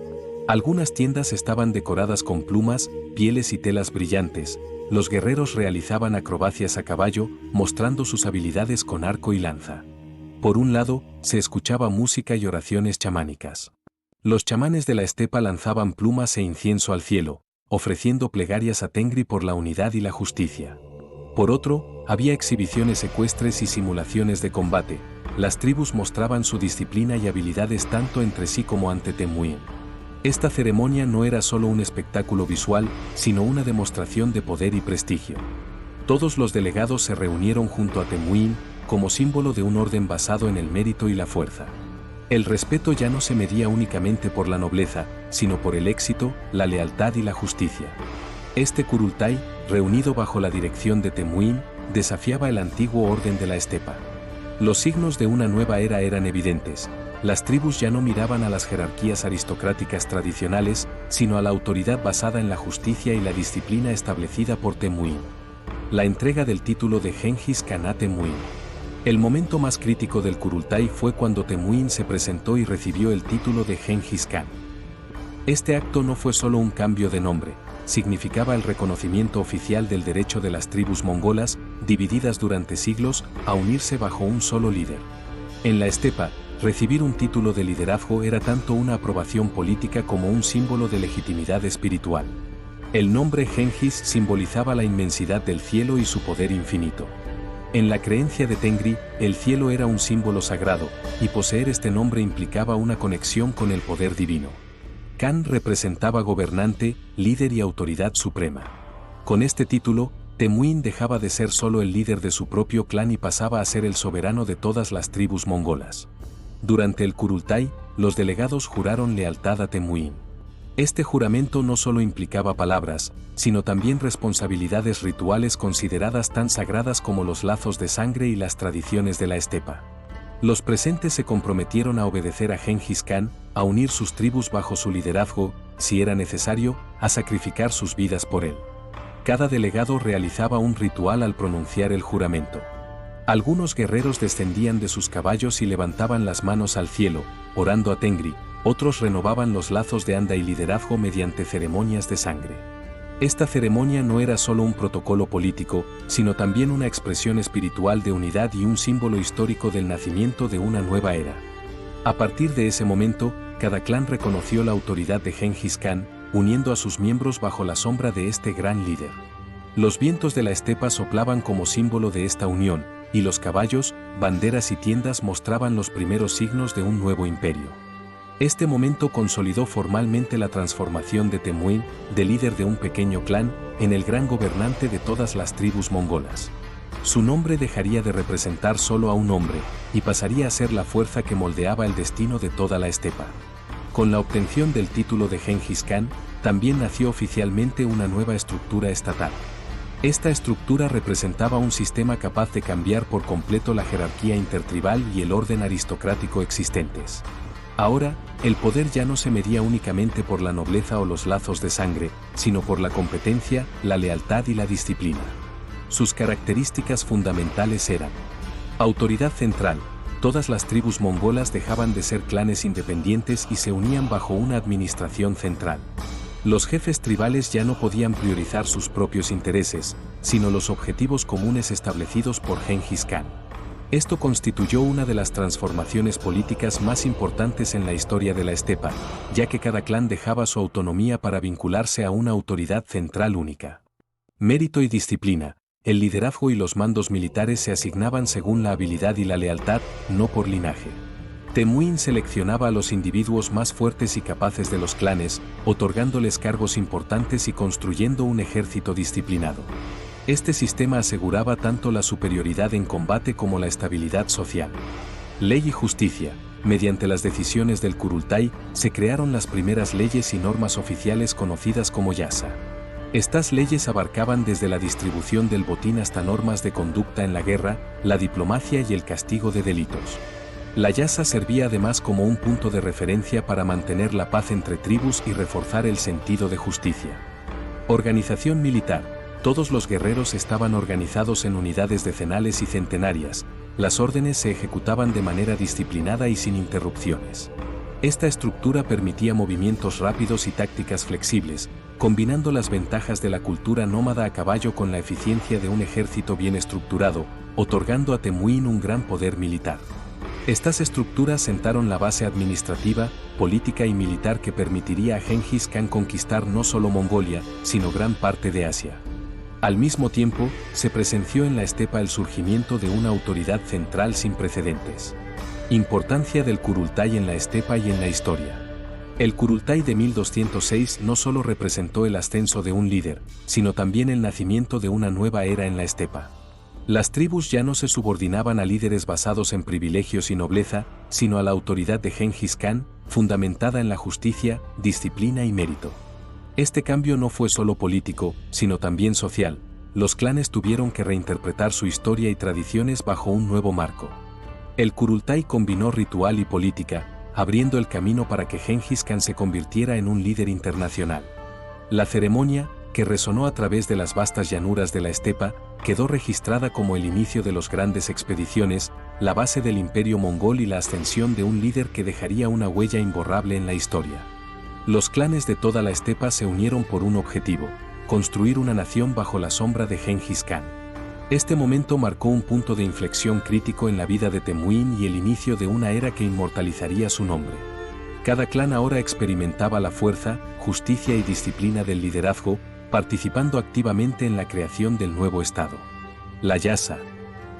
Algunas tiendas estaban decoradas con plumas, pieles y telas brillantes. Los guerreros realizaban acrobacias a caballo, mostrando sus habilidades con arco y lanza. Por un lado, se escuchaba música y oraciones chamánicas. Los chamanes de la estepa lanzaban plumas e incienso al cielo, ofreciendo plegarias a Tengri por la unidad y la justicia. Por otro, había exhibiciones ecuestres y simulaciones de combate. Las tribus mostraban su disciplina y habilidades tanto entre sí como ante Temüin. Esta ceremonia no era solo un espectáculo visual, sino una demostración de poder y prestigio. Todos los delegados se reunieron junto a Temüin, como símbolo de un orden basado en el mérito y la fuerza. El respeto ya no se medía únicamente por la nobleza, sino por el éxito, la lealtad y la justicia. Este Kurultai, reunido bajo la dirección de Temüin, desafiaba el antiguo orden de la estepa. Los signos de una nueva era eran evidentes. Las tribus ya no miraban a las jerarquías aristocráticas tradicionales, sino a la autoridad basada en la justicia y la disciplina establecida por Temujin. La entrega del título de Genghis Khan a Temujin. El momento más crítico del Kurultai fue cuando Temujin se presentó y recibió el título de Genghis Khan. Este acto no fue solo un cambio de nombre, significaba el reconocimiento oficial del derecho de las tribus mongolas, divididas durante siglos, a unirse bajo un solo líder. En la estepa, recibir un título de liderazgo era tanto una aprobación política como un símbolo de legitimidad espiritual. El nombre Genghis simbolizaba la inmensidad del cielo y su poder infinito. En la creencia de Tengri, el cielo era un símbolo sagrado, y poseer este nombre implicaba una conexión con el poder divino. Khan representaba gobernante, líder y autoridad suprema. Con este título, Temujin dejaba de ser solo el líder de su propio clan y pasaba a ser el soberano de todas las tribus mongolas. Durante el Kurultai, los delegados juraron lealtad a Temujin. Este juramento no solo implicaba palabras, sino también responsabilidades rituales consideradas tan sagradas como los lazos de sangre y las tradiciones de la estepa. Los presentes se comprometieron a obedecer a Genghis Khan, a unir sus tribus bajo su liderazgo, si era necesario, a sacrificar sus vidas por él. Cada delegado realizaba un ritual al pronunciar el juramento. Algunos guerreros descendían de sus caballos y levantaban las manos al cielo, orando a Tengri, otros renovaban los lazos de anda y liderazgo mediante ceremonias de sangre. Esta ceremonia no era solo un protocolo político, sino también una expresión espiritual de unidad y un símbolo histórico del nacimiento de una nueva era. A partir de ese momento, cada clan reconoció la autoridad de Genghis Khan, uniendo a sus miembros bajo la sombra de este gran líder. Los vientos de la estepa soplaban como símbolo de esta unión, y los caballos, banderas y tiendas mostraban los primeros signos de un nuevo imperio. Este momento consolidó formalmente la transformación de Temujin, de líder de un pequeño clan, en el gran gobernante de todas las tribus mongolas. Su nombre dejaría de representar solo a un hombre, y pasaría a ser la fuerza que moldeaba el destino de toda la estepa. Con la obtención del título de Genghis Khan, también nació oficialmente una nueva estructura estatal. Esta estructura representaba un sistema capaz de cambiar por completo la jerarquía intertribal y el orden aristocrático existentes. Ahora, el poder ya no se medía únicamente por la nobleza o los lazos de sangre, sino por la competencia, la lealtad y la disciplina. Sus características fundamentales eran: autoridad central. Todas las tribus mongolas dejaban de ser clanes independientes y se unían bajo una administración central. Los jefes tribales ya no podían priorizar sus propios intereses, sino los objetivos comunes establecidos por Genghis Khan. Esto constituyó una de las transformaciones políticas más importantes en la historia de la estepa, ya que cada clan dejaba su autonomía para vincularse a una autoridad central única. Mérito y disciplina. El liderazgo y los mandos militares se asignaban según la habilidad y la lealtad, no por linaje. Temujin seleccionaba a los individuos más fuertes y capaces de los clanes, otorgándoles cargos importantes y construyendo un ejército disciplinado. Este sistema aseguraba tanto la superioridad en combate como la estabilidad social. Ley y justicia. Mediante las decisiones del Kurultai, se crearon las primeras leyes y normas oficiales conocidas como yasa. Estas leyes abarcaban desde la distribución del botín hasta normas de conducta en la guerra, la diplomacia y el castigo de delitos. La yasa servía además como un punto de referencia para mantener la paz entre tribus y reforzar el sentido de justicia. Organización militar. Todos los guerreros estaban organizados en unidades decenales y centenarias. Las órdenes se ejecutaban de manera disciplinada y sin interrupciones. Esta estructura permitía movimientos rápidos y tácticas flexibles, combinando las ventajas de la cultura nómada a caballo con la eficiencia de un ejército bien estructurado, otorgando a Temujin un gran poder militar. Estas estructuras sentaron la base administrativa, política y militar que permitiría a Genghis Khan conquistar no solo Mongolia, sino gran parte de Asia. Al mismo tiempo, se presenció en la estepa el surgimiento de una autoridad central sin precedentes. Importancia del Kurultai en la estepa y en la historia. El Kurultai de 1206 no solo representó el ascenso de un líder, sino también el nacimiento de una nueva era en la estepa. Las tribus ya no se subordinaban a líderes basados en privilegios y nobleza, sino a la autoridad de Genghis Khan, fundamentada en la justicia, disciplina y mérito. Este cambio no fue solo político, sino también social. Los clanes tuvieron que reinterpretar su historia y tradiciones bajo un nuevo marco. El Kurultai combinó ritual y política, abriendo el camino para que Gengis Khan se convirtiera en un líder internacional. La ceremonia, que resonó a través de las vastas llanuras de la estepa, quedó registrada como el inicio de las grandes expediciones, la base del imperio mongol y la ascensión de un líder que dejaría una huella imborrable en la historia. Los clanes de toda la estepa se unieron por un objetivo: construir una nación bajo la sombra de Gengis Khan. Este momento marcó un punto de inflexión crítico en la vida de Temüin y el inicio de una era que inmortalizaría su nombre. Cada clan ahora experimentaba la fuerza, justicia y disciplina del liderazgo, participando activamente en la creación del nuevo estado. La Yasa.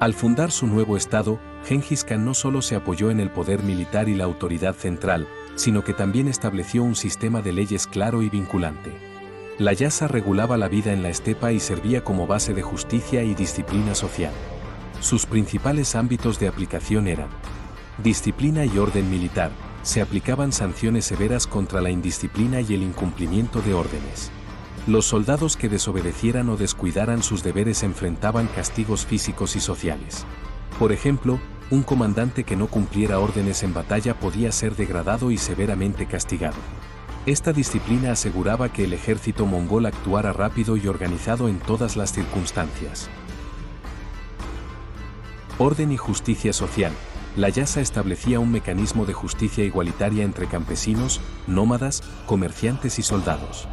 Al fundar su nuevo estado, Gengis Khan no solo se apoyó en el poder militar y la autoridad central, sino que también estableció un sistema de leyes claro y vinculante. La Yasa regulaba la vida en la estepa y servía como base de justicia y disciplina social. Sus principales ámbitos de aplicación eran disciplina y orden militar. Se aplicaban sanciones severas contra la indisciplina y el incumplimiento de órdenes. Los soldados que desobedecieran o descuidaran sus deberes enfrentaban castigos físicos y sociales. Por ejemplo, un comandante que no cumpliera órdenes en batalla podía ser degradado y severamente castigado. Esta disciplina aseguraba que el ejército mongol actuara rápido y organizado en todas las circunstancias. Orden y justicia social. La Yasa establecía un mecanismo de justicia igualitaria entre campesinos, nómadas, comerciantes y soldados.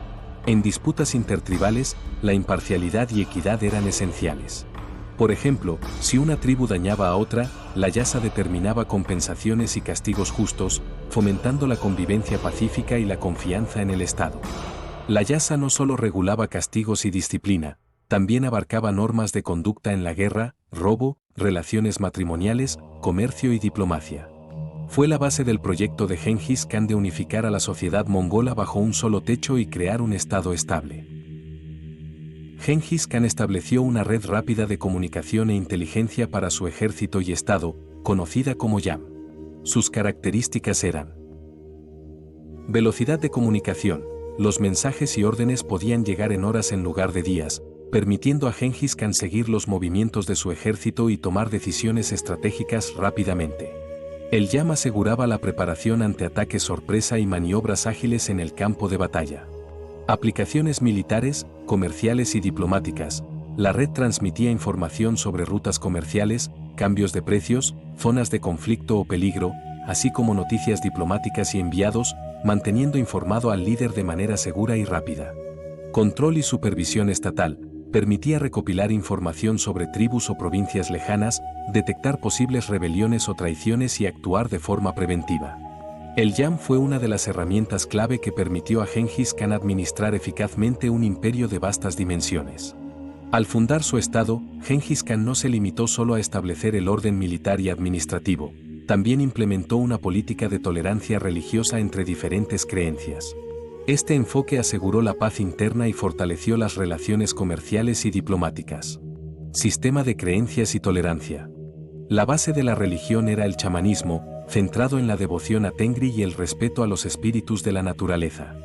En disputas intertribales, la imparcialidad y equidad eran esenciales. Por ejemplo, si una tribu dañaba a otra, la Yasa determinaba compensaciones y castigos justos, fomentando la convivencia pacífica y la confianza en el Estado. La Yasa no solo regulaba castigos y disciplina, también abarcaba normas de conducta en la guerra, robo, relaciones matrimoniales, comercio y diplomacia. Fue la base del proyecto de Gengis Khan de unificar a la sociedad mongola bajo un solo techo y crear un estado estable. Gengis Khan estableció una red rápida de comunicación e inteligencia para su ejército y estado, conocida como YAM. Sus características eran: velocidad de comunicación. Los mensajes y órdenes podían llegar en horas en lugar de días, permitiendo a Gengis Khan seguir los movimientos de su ejército y tomar decisiones estratégicas rápidamente. El YAM aseguraba la preparación ante ataques sorpresa y maniobras ágiles en el campo de batalla. Aplicaciones militares, comerciales y diplomáticas. La red transmitía información sobre rutas comerciales, cambios de precios, zonas de conflicto o peligro, así como noticias diplomáticas y enviados, manteniendo informado al líder de manera segura y rápida. Control y supervisión estatal. Permitía recopilar información sobre tribus o provincias lejanas, detectar posibles rebeliones o traiciones y actuar de forma preventiva. El YAM fue una de las herramientas clave que permitió a Gengis Khan administrar eficazmente un imperio de vastas dimensiones. Al fundar su estado, Gengis Khan no se limitó solo a establecer el orden militar y administrativo, también implementó una política de tolerancia religiosa entre diferentes creencias. Este enfoque aseguró la paz interna y fortaleció las relaciones comerciales y diplomáticas. Sistema de creencias y tolerancia. La base de la religión era el chamanismo, centrado en la devoción a Tengri y el respeto a los espíritus de la naturaleza.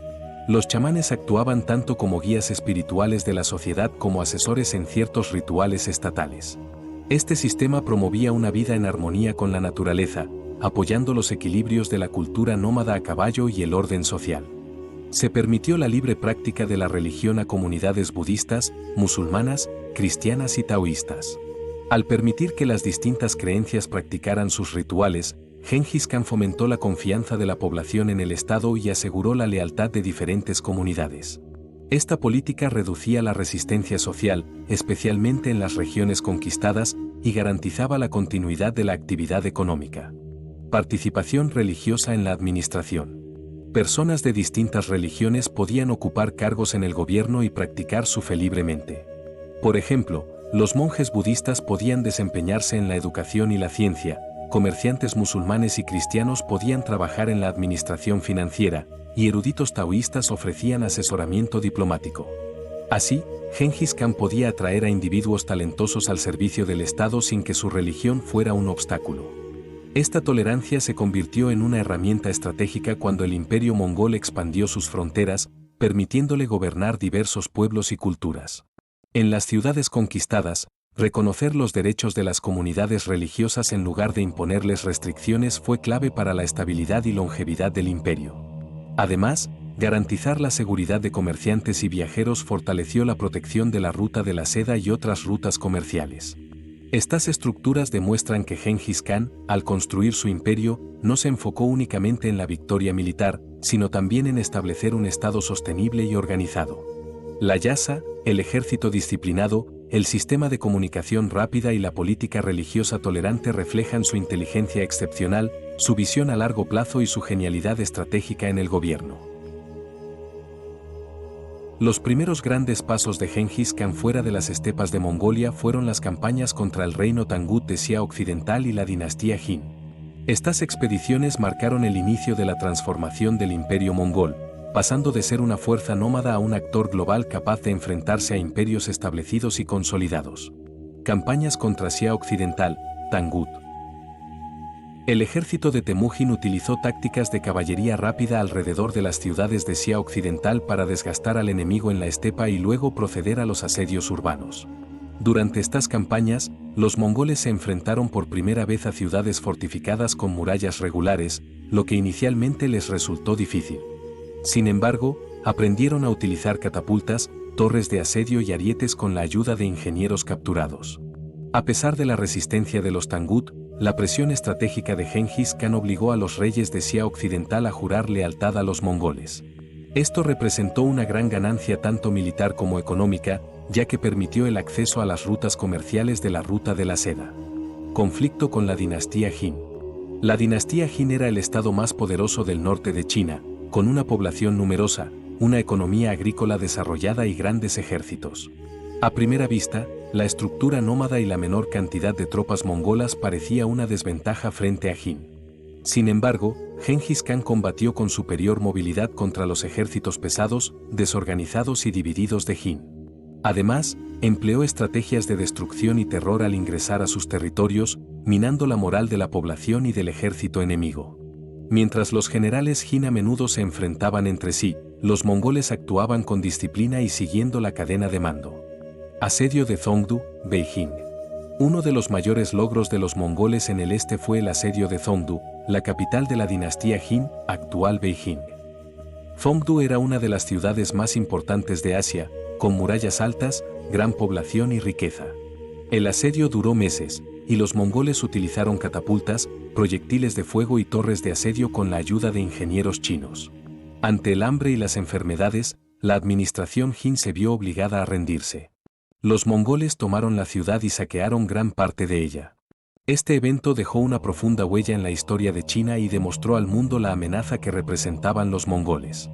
Los chamanes actuaban tanto como guías espirituales de la sociedad como asesores en ciertos rituales estatales. Este sistema promovía una vida en armonía con la naturaleza, apoyando los equilibrios de la cultura nómada a caballo y el orden social. Se permitió la libre práctica de la religión a comunidades budistas, musulmanas, cristianas y taoístas. Al permitir que las distintas creencias practicaran sus rituales, Gengis Khan fomentó la confianza de la población en el Estado y aseguró la lealtad de diferentes comunidades. Esta política reducía la resistencia social, especialmente en las regiones conquistadas, y garantizaba la continuidad de la actividad económica. Participación religiosa en la administración. Personas de distintas religiones podían ocupar cargos en el gobierno y practicar su fe libremente. Por ejemplo, los monjes budistas podían desempeñarse en la educación y la ciencia, comerciantes musulmanes y cristianos podían trabajar en la administración financiera, y eruditos taoístas ofrecían asesoramiento diplomático. Así, Gengis Khan podía atraer a individuos talentosos al servicio del Estado sin que su religión fuera un obstáculo. Esta tolerancia se convirtió en una herramienta estratégica cuando el imperio mongol expandió sus fronteras, permitiéndole gobernar diversos pueblos y culturas. En las ciudades conquistadas, Reconocer los derechos de las comunidades religiosas en lugar de imponerles restricciones fue clave para la estabilidad y longevidad del imperio. Además, garantizar la seguridad de comerciantes y viajeros fortaleció la protección de la ruta de la seda y otras rutas comerciales. Estas estructuras demuestran que Gengis Khan, al construir su imperio, no se enfocó únicamente en la victoria militar, sino también en establecer un estado sostenible y organizado. La yasa, el ejército disciplinado, el sistema de comunicación rápida y la política religiosa tolerante reflejan su inteligencia excepcional, su visión a largo plazo y su genialidad estratégica en el gobierno. Los primeros grandes pasos de Gengis Khan fuera de las estepas de Mongolia fueron las campañas contra el reino Tangut de Xia Occidental y la dinastía Jin. Estas expediciones marcaron el inicio de la transformación del imperio mongol, pasando de ser una fuerza nómada a un actor global capaz de enfrentarse a imperios establecidos y consolidados. Campañas contra Xia Occidental, Tangut. El ejército de Temujin utilizó tácticas de caballería rápida alrededor de las ciudades de Xia Occidental para desgastar al enemigo en la estepa y luego proceder a los asedios urbanos. Durante estas campañas, los mongoles se enfrentaron por primera vez a ciudades fortificadas con murallas regulares, lo que inicialmente les resultó difícil. Sin embargo, aprendieron a utilizar catapultas, torres de asedio y arietes con la ayuda de ingenieros capturados. A pesar de la resistencia de los Tangut, la presión estratégica de Gengis Khan obligó a los reyes de Xia Occidental a jurar lealtad a los mongoles. Esto representó una gran ganancia tanto militar como económica, ya que permitió el acceso a las rutas comerciales de la Ruta de la Seda. Conflicto con la dinastía Jin. La dinastía Jin era el estado más poderoso del norte de China, con una población numerosa, una economía agrícola desarrollada y grandes ejércitos. A primera vista, la estructura nómada y la menor cantidad de tropas mongolas parecía una desventaja frente a Jin. Sin embargo, Gengis Khan combatió con superior movilidad contra los ejércitos pesados, desorganizados y divididos de Jin. Además, empleó estrategias de destrucción y terror al ingresar a sus territorios, minando la moral de la población y del ejército enemigo. Mientras los generales Jin a menudo se enfrentaban entre sí, los mongoles actuaban con disciplina y siguiendo la cadena de mando. Asedio de Zhongdu, Beijing. Uno de los mayores logros de los mongoles en el este fue el asedio de Zhongdu, la capital de la dinastía Jin, actual Beijing. Zhongdu era una de las ciudades más importantes de Asia, con murallas altas, gran población y riqueza. El asedio duró meses, y los mongoles utilizaron catapultas, proyectiles de fuego y torres de asedio con la ayuda de ingenieros chinos. Ante el hambre y las enfermedades, la administración Jin se vio obligada a rendirse. Los mongoles tomaron la ciudad y saquearon gran parte de ella. Este evento dejó una profunda huella en la historia de China y demostró al mundo la amenaza que representaban los mongoles.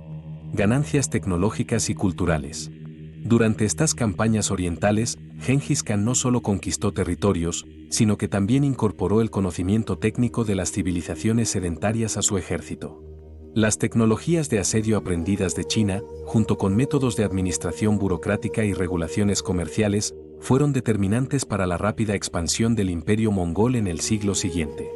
Ganancias tecnológicas y culturales. Durante estas campañas orientales, Gengis Khan no solo conquistó territorios, sino que también incorporó el conocimiento técnico de las civilizaciones sedentarias a su ejército. Las tecnologías de asedio aprendidas de China, junto con métodos de administración burocrática y regulaciones comerciales, fueron determinantes para la rápida expansión del imperio mongol en el siglo siguiente.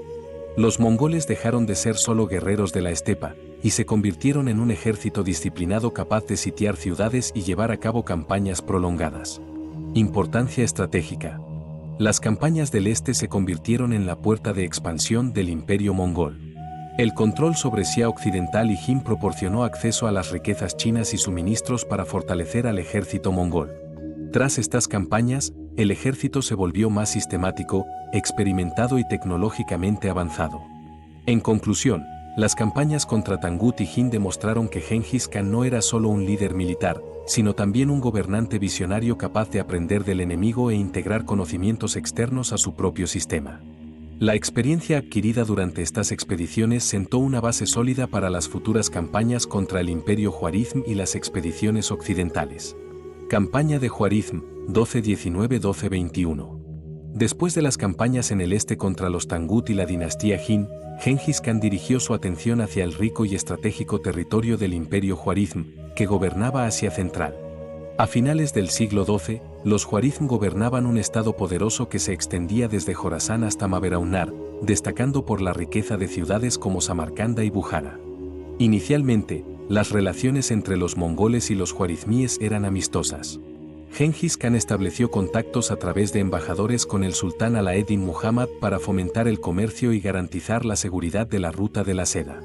Los mongoles dejaron de ser solo guerreros de la estepa, y se convirtieron en un ejército disciplinado capaz de sitiar ciudades y llevar a cabo campañas prolongadas. Importancia estratégica. Las campañas del este se convirtieron en la puerta de expansión del imperio mongol. El control sobre Xia Occidental y Jin proporcionó acceso a las riquezas chinas y suministros para fortalecer al ejército mongol. Tras estas campañas, el ejército se volvió más sistemático, experimentado y tecnológicamente avanzado. En conclusión, las campañas contra Tangut y Jin demostraron que Gengis Khan no era solo un líder militar, sino también un gobernante visionario capaz de aprender del enemigo e integrar conocimientos externos a su propio sistema. La experiencia adquirida durante estas expediciones sentó una base sólida para las futuras campañas contra el Imperio Juarizm y las expediciones occidentales. Campaña de Juarizm, 1219-1221. Después de las campañas en el este contra los Tangut y la dinastía Jin, Gengis Khan dirigió su atención hacia el rico y estratégico territorio del Imperio Juarizm, que gobernaba Asia Central. A finales del siglo XII, los Juarizm gobernaban un estado poderoso que se extendía desde Jorasán hasta Maveraunar, destacando por la riqueza de ciudades como Samarcanda y Bujara. Inicialmente, las relaciones entre los mongoles y los juarizmíes eran amistosas. Gengis Khan estableció contactos a través de embajadores con el sultán Alaeddin Muhammad para fomentar el comercio y garantizar la seguridad de la ruta de la seda.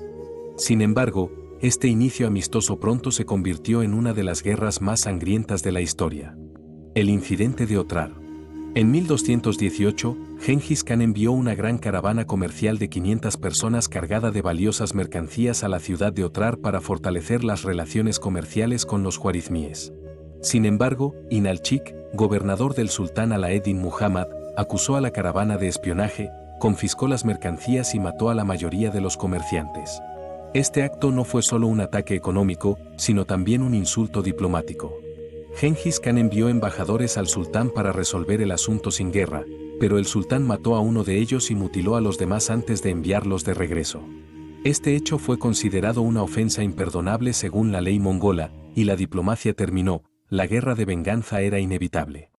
Sin embargo, este inicio amistoso pronto se convirtió en una de las guerras más sangrientas de la historia. El incidente de Otrar. En 1218, Gengis Khan envió una gran caravana comercial de 500 personas cargada de valiosas mercancías a la ciudad de Otrar para fortalecer las relaciones comerciales con los juarizmíes. Sin embargo, Inalchik, gobernador del sultán Alaeddin Muhammad, acusó a la caravana de espionaje, confiscó las mercancías y mató a la mayoría de los comerciantes. Este acto no fue solo un ataque económico, sino también un insulto diplomático. Gengis Khan envió embajadores al sultán para resolver el asunto sin guerra, pero el sultán mató a uno de ellos y mutiló a los demás antes de enviarlos de regreso. Este hecho fue considerado una ofensa imperdonable según la ley mongola, y la diplomacia terminó. La guerra de venganza era inevitable.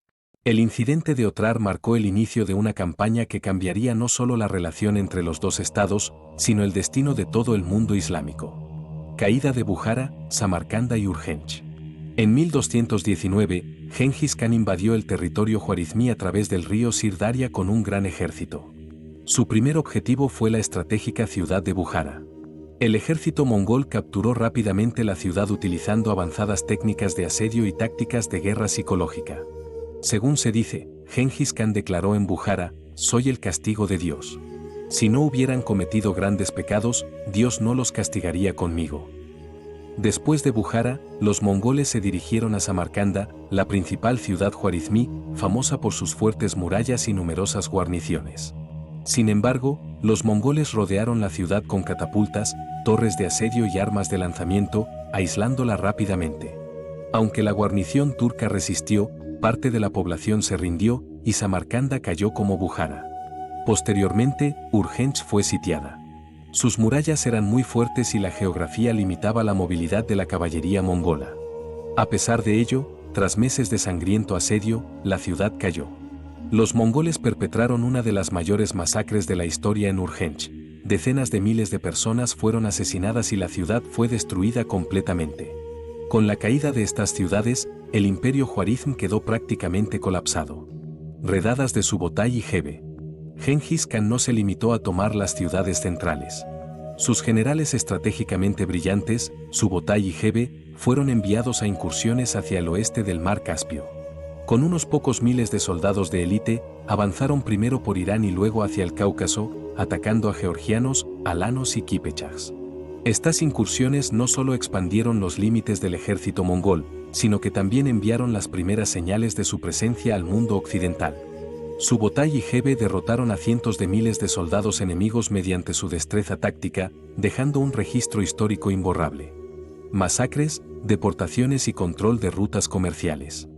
El incidente de Otrar marcó el inicio de una campaña que cambiaría no solo la relación entre los dos estados, sino el destino de todo el mundo islámico. Caída de Bujará, Samarcanda y Urgench. En 1219, Gengis Khan invadió el territorio juarizmí a través del río Sir-Daria con un gran ejército. Su primer objetivo fue la estratégica ciudad de Bujará. El ejército mongol capturó rápidamente la ciudad utilizando avanzadas técnicas de asedio y tácticas de guerra psicológica. Según se dice, Gengis Khan declaró en Bujará: «Soy el castigo de Dios. Si no hubieran cometido grandes pecados, Dios no los castigaría conmigo». Después de Bujará, los mongoles se dirigieron a Samarcanda, la principal ciudad juarizmí, famosa por sus fuertes murallas y numerosas guarniciones. Sin embargo, los mongoles rodearon la ciudad con catapultas, torres de asedio y armas de lanzamiento, aislándola rápidamente. Aunque la guarnición turca resistió, parte de la población se rindió y Samarcanda cayó como Bujará. Posteriormente, Urgench fue sitiada. Sus murallas eran muy fuertes y la geografía limitaba la movilidad de la caballería mongola. A pesar de ello, tras meses de sangriento asedio, la ciudad cayó. Los mongoles perpetraron una de las mayores masacres de la historia en Urgench. Decenas de miles de personas fueron asesinadas y la ciudad fue destruida completamente. Con la caída de estas ciudades, el imperio juarizm quedó prácticamente colapsado. Redadas de Subotay y Gebe. Gengis Khan no se limitó a tomar las ciudades centrales. Sus generales estratégicamente brillantes, Subotay y Gebe, fueron enviados a incursiones hacia el oeste del mar Caspio. Con unos pocos miles de soldados de élite, avanzaron primero por Irán y luego hacia el Cáucaso, atacando a georgianos, alanos y quipechas. Estas incursiones no solo expandieron los límites del ejército mongol, sino que también enviaron las primeras señales de su presencia al mundo occidental. Subotay y Gebe derrotaron a cientos de miles de soldados enemigos mediante su destreza táctica, dejando un registro histórico imborrable. Masacres, deportaciones y control de rutas comerciales.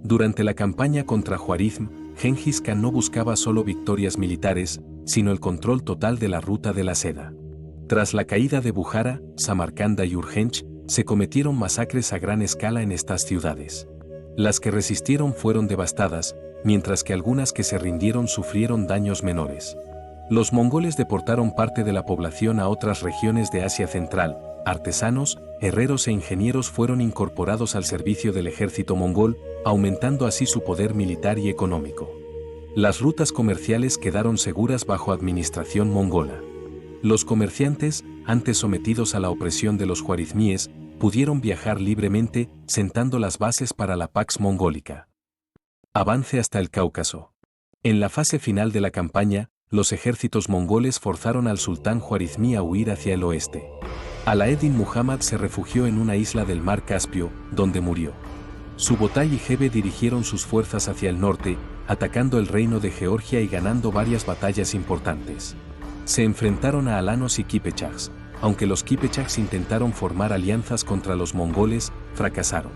Durante la campaña contra Juarizm, Gengis Khan no buscaba solo victorias militares, sino el control total de la ruta de la seda. Tras la caída de Bujará, Samarcanda y Urgench, se cometieron masacres a gran escala en estas ciudades. Las que resistieron fueron devastadas, mientras que algunas que se rindieron sufrieron daños menores. Los mongoles deportaron parte de la población a otras regiones de Asia Central. Artesanos, herreros e ingenieros fueron incorporados al servicio del ejército mongol, aumentando así su poder militar y económico. Las rutas comerciales quedaron seguras bajo administración mongola. Los comerciantes, antes sometidos a la opresión de los juarizmíes, pudieron viajar libremente, sentando las bases para la Pax Mongólica. Avance hasta el Cáucaso. En la fase final de la campaña, los ejércitos mongoles forzaron al sultán juarizmí a huir hacia el oeste. Alaeddin Muhammad se refugió en una isla del mar Caspio, donde murió. Subotay y Gebe dirigieron sus fuerzas hacia el norte, atacando el reino de Georgia y ganando varias batallas importantes. Se enfrentaron a alanos y quipechas. Aunque los quipechas intentaron formar alianzas contra los mongoles, fracasaron.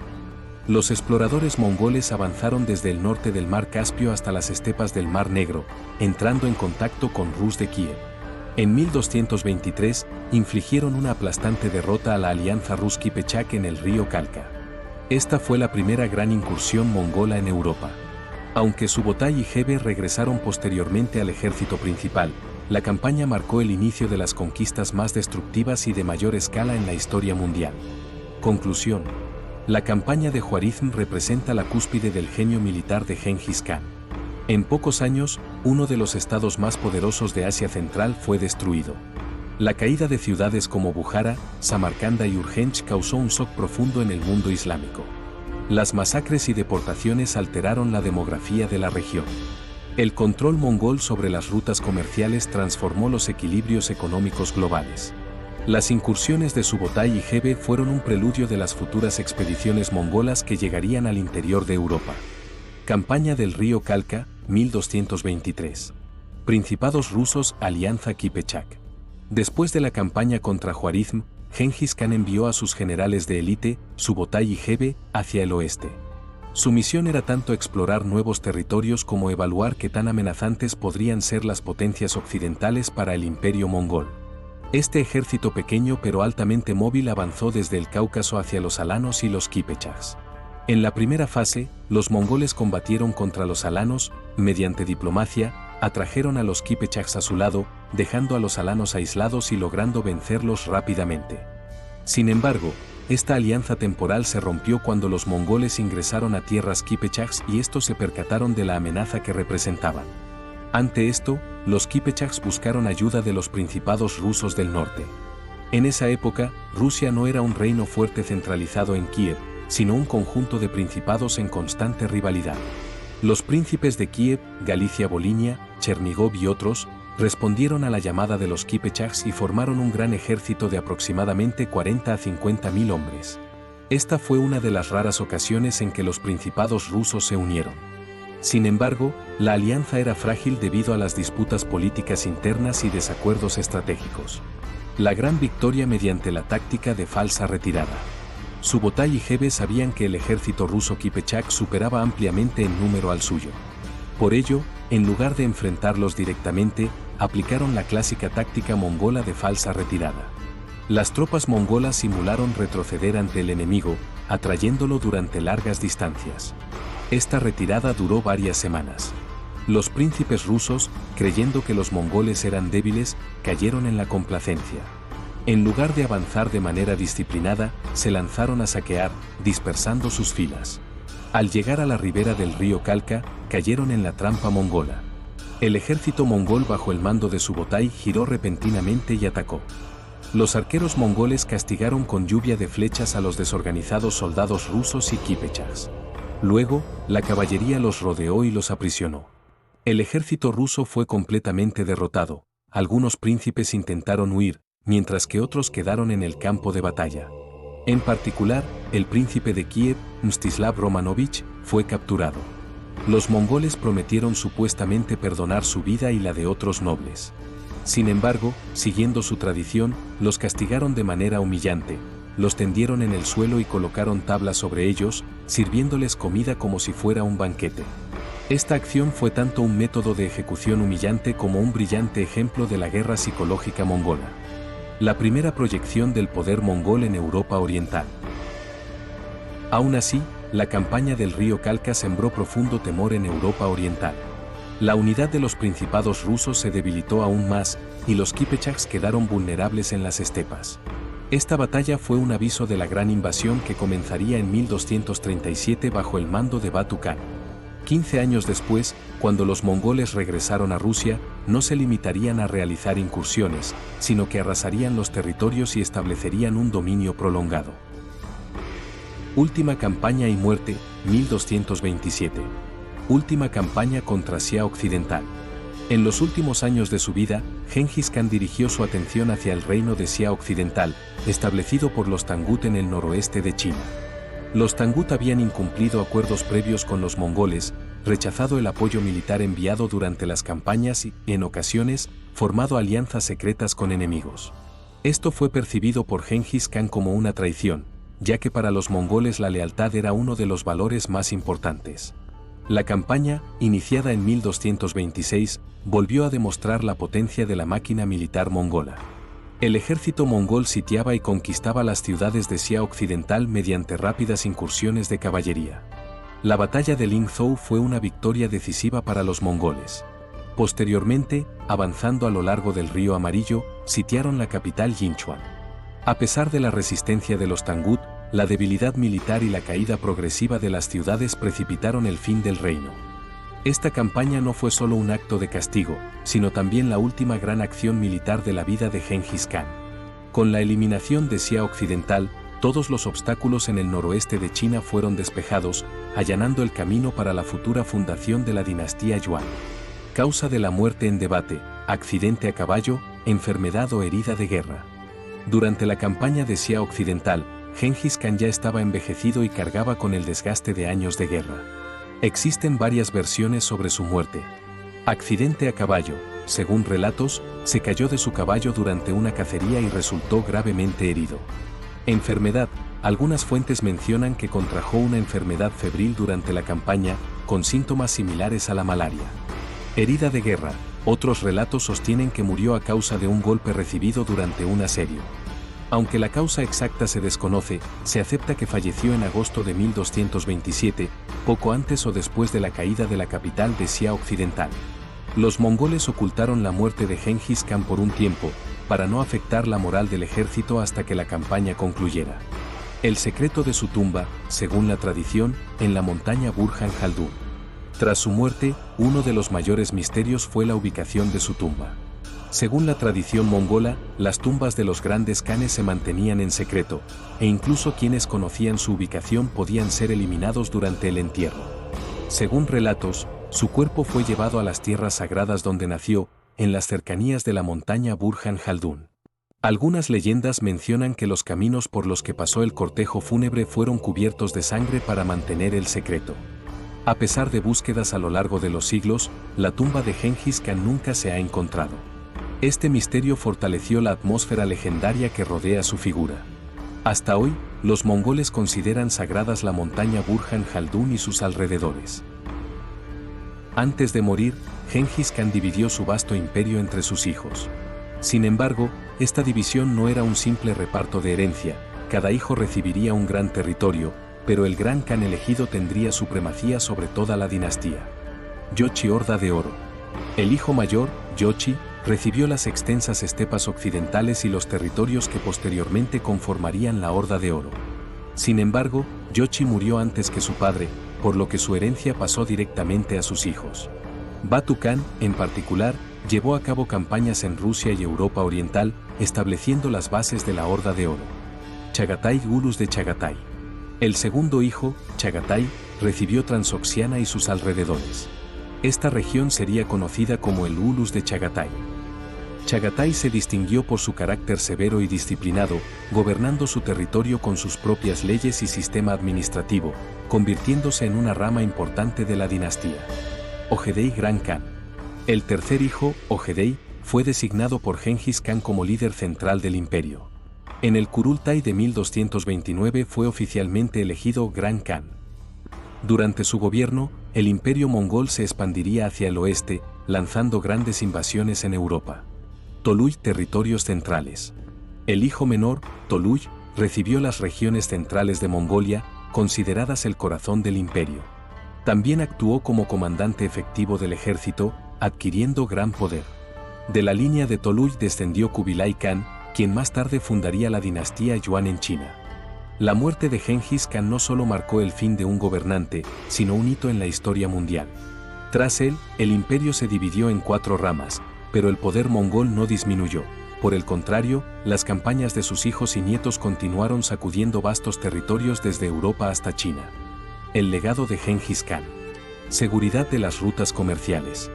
Los exploradores mongoles avanzaron desde el norte del mar Caspio hasta las estepas del Mar Negro, entrando en contacto con Rus de Kiev. En 1223, infligieron una aplastante derrota a la alianza Rus-Kipechak en el río Kalka. Esta fue la primera gran incursión mongola en Europa. Aunque Subotay y Gebe regresaron posteriormente al ejército principal, la campaña marcó el inicio de las conquistas más destructivas y de mayor escala en la historia mundial. Conclusión. La campaña de Juarizm representa la cúspide del genio militar de Gengis Khan. En pocos años, uno de los estados más poderosos de Asia Central fue destruido. La caída de ciudades como Bujará, Samarcanda y Urgench causó un shock profundo en el mundo islámico. Las masacres y deportaciones alteraron la demografía de la región. El control mongol sobre las rutas comerciales transformó los equilibrios económicos globales. Las incursiones de Subotai y Gebe fueron un preludio de las futuras expediciones mongolas que llegarían al interior de Europa. Campaña del río Kalka, 1223. Principados rusos, Alianza Kipchak. Después de la campaña contra Juarizm, Gengis Khan envió a sus generales de élite, Subotai y Gebe, hacia el oeste. Su misión era tanto explorar nuevos territorios como evaluar qué tan amenazantes podrían ser las potencias occidentales para el imperio mongol. Este ejército pequeño pero altamente móvil avanzó desde el Cáucaso hacia los alanos y los Kipchaks. En la primera fase, los mongoles combatieron contra los alanos, mediante diplomacia, atrajeron a los Kipchaks a su lado, dejando a los alanos aislados y logrando vencerlos rápidamente. Sin embargo, esta alianza temporal se rompió cuando los mongoles ingresaron a tierras Kipchaks y estos se percataron de la amenaza que representaban. Ante esto, los Kipchaks buscaron ayuda de los principados rusos del norte. En esa época, Rusia no era un reino fuerte centralizado en Kiev, sino un conjunto de principados en constante rivalidad. Los príncipes de Kiev, Galicia-Volinia, Chernigov y otros, respondieron a la llamada de los Kipchaks y formaron un gran ejército de aproximadamente 40 a 50.000 hombres. Esta fue una de las raras ocasiones en que los principados rusos se unieron. Sin embargo, la alianza era frágil debido a las disputas políticas internas y desacuerdos estratégicos. La gran victoria mediante la táctica de falsa retirada. Subotai y Gebe sabían que el ejército ruso Kipchak superaba ampliamente en número al suyo. Por ello, en lugar de enfrentarlos directamente, aplicaron la clásica táctica mongola de falsa retirada. Las tropas mongolas simularon retroceder ante el enemigo, atrayéndolo durante largas distancias. Esta retirada duró varias semanas. Los príncipes rusos, creyendo que los mongoles eran débiles, cayeron en la complacencia. En lugar de avanzar de manera disciplinada, se lanzaron a saquear, dispersando sus filas. Al llegar a la ribera del río Kalka, cayeron en la trampa mongola. El ejército mongol bajo el mando de Subotai giró repentinamente y atacó. Los arqueros mongoles castigaron con lluvia de flechas a los desorganizados soldados rusos y Kipchaks. Luego, la caballería los rodeó y los aprisionó. El ejército ruso fue completamente derrotado. Algunos príncipes intentaron huir, mientras que otros quedaron en el campo de batalla. En particular, el príncipe de Kiev, Mstislav Romanovich, fue capturado. Los mongoles prometieron supuestamente perdonar su vida y la de otros nobles. Sin embargo, siguiendo su tradición, los castigaron de manera humillante, los tendieron en el suelo y colocaron tablas sobre ellos, sirviéndoles comida como si fuera un banquete. Esta acción fue tanto un método de ejecución humillante como un brillante ejemplo de la guerra psicológica mongola. La primera proyección del poder mongol en Europa Oriental. Aún así, la campaña del río Kalka sembró profundo temor en Europa Oriental. La unidad de los principados rusos se debilitó aún más, y los Kipchaks quedaron vulnerables en las estepas. Esta batalla fue un aviso de la gran invasión que comenzaría en 1237 bajo el mando de Batu Khan. 15 años después, cuando los mongoles regresaron a Rusia, no se limitarían a realizar incursiones, sino que arrasarían los territorios y establecerían un dominio prolongado. Última campaña y muerte, 1227. Última campaña contra Asia Occidental. En los últimos años de su vida, Gengis Khan dirigió su atención hacia el reino de Asia Occidental, establecido por los Tangut en el noroeste de China. Los Tangut habían incumplido acuerdos previos con los mongoles, rechazado el apoyo militar enviado durante las campañas y, en ocasiones, formado alianzas secretas con enemigos. Esto fue percibido por Gengis Khan como una traición, ya que para los mongoles la lealtad era uno de los valores más importantes. La campaña, iniciada en 1226, volvió a demostrar la potencia de la máquina militar mongola. El ejército mongol sitiaba y conquistaba las ciudades de Asia Occidental mediante rápidas incursiones de caballería. La batalla de Lingzhou fue una victoria decisiva para los mongoles. Posteriormente, avanzando a lo largo del río Amarillo, sitiaron la capital Yinchuan. A pesar de la resistencia de los Tangut, la debilidad militar y la caída progresiva de las ciudades precipitaron el fin del reino. Esta campaña no fue solo un acto de castigo, sino también la última gran acción militar de la vida de Gengis Khan. Con la eliminación de Xia Occidental, todos los obstáculos en el noroeste de China fueron despejados, allanando el camino para la futura fundación de la dinastía Yuan. Causa de la muerte en debate: accidente a caballo, enfermedad o herida de guerra. Durante la campaña de Xia Occidental, Gengis Khan ya estaba envejecido y cargaba con el desgaste de años de guerra. Existen varias versiones sobre su muerte. Accidente a caballo: según relatos, se cayó de su caballo durante una cacería y resultó gravemente herido. Enfermedad: algunas fuentes mencionan que contrajo una enfermedad febril durante la campaña, con síntomas similares a la malaria. Herida de guerra: otros relatos sostienen que murió a causa de un golpe recibido durante un asedio. Aunque la causa exacta se desconoce, se acepta que falleció en agosto de 1227, poco antes o después de la caída de la capital de Xia Occidental. Los mongoles ocultaron la muerte de Gengis Khan por un tiempo, para no afectar la moral del ejército hasta que la campaña concluyera. El secreto de su tumba, según la tradición, en la montaña Burhan Khaldun. Tras su muerte, uno de los mayores misterios fue la ubicación de su tumba. Según la tradición mongola, las tumbas de los grandes khanes se mantenían en secreto, e incluso quienes conocían su ubicación podían ser eliminados durante el entierro. Según relatos, su cuerpo fue llevado a las tierras sagradas donde nació, en las cercanías de la montaña Burhan Khaldun. Algunas leyendas mencionan que los caminos por los que pasó el cortejo fúnebre fueron cubiertos de sangre para mantener el secreto. A pesar de búsquedas a lo largo de los siglos, la tumba de Gengis Khan nunca se ha encontrado. Este misterio fortaleció la atmósfera legendaria que rodea su figura. Hasta hoy, los mongoles consideran sagradas la montaña Burhan Khaldun y sus alrededores. Antes de morir, Gengis Khan dividió su vasto imperio entre sus hijos. Sin embargo, esta división no era un simple reparto de herencia, cada hijo recibiría un gran territorio, pero el gran Khan elegido tendría supremacía sobre toda la dinastía. Jochi Horda de Oro. El hijo mayor, Jochi, recibió las extensas estepas occidentales y los territorios que posteriormente conformarían la Horda de Oro. Sin embargo, Jochi murió antes que su padre, por lo que su herencia pasó directamente a sus hijos. Batu Khan, en particular, llevó a cabo campañas en Rusia y Europa Oriental, estableciendo las bases de la Horda de Oro. Chagatai Ulus de Chagatai. El segundo hijo, Chagatai, recibió Transoxiana y sus alrededores. Esta región sería conocida como el Ulus de Chagatai. Chagatai se distinguió por su carácter severo y disciplinado, gobernando su territorio con sus propias leyes y sistema administrativo, convirtiéndose en una rama importante de la dinastía. Ojedei Gran Khan. El tercer hijo, Ojedei, fue designado por Gengis Khan como líder central del imperio. En el Kurultai de 1229 fue oficialmente elegido Gran Khan. Durante su gobierno, el imperio mongol se expandiría hacia el oeste, lanzando grandes invasiones en Europa. Toluy, territorios centrales. El hijo menor, Toluy, recibió las regiones centrales de Mongolia, consideradas el corazón del imperio. También actuó como comandante efectivo del ejército, adquiriendo gran poder. De la línea de Toluy descendió Kubilai Khan, quien más tarde fundaría la dinastía Yuan en China. La muerte de Gengis Khan no solo marcó el fin de un gobernante, sino un hito en la historia mundial. Tras él, el imperio se dividió en 4 ramas, pero el poder mongol no disminuyó. Por el contrario, las campañas de sus hijos y nietos continuaron sacudiendo vastos territorios desde Europa hasta China. El legado de Gengis Khan. Seguridad de las rutas comerciales.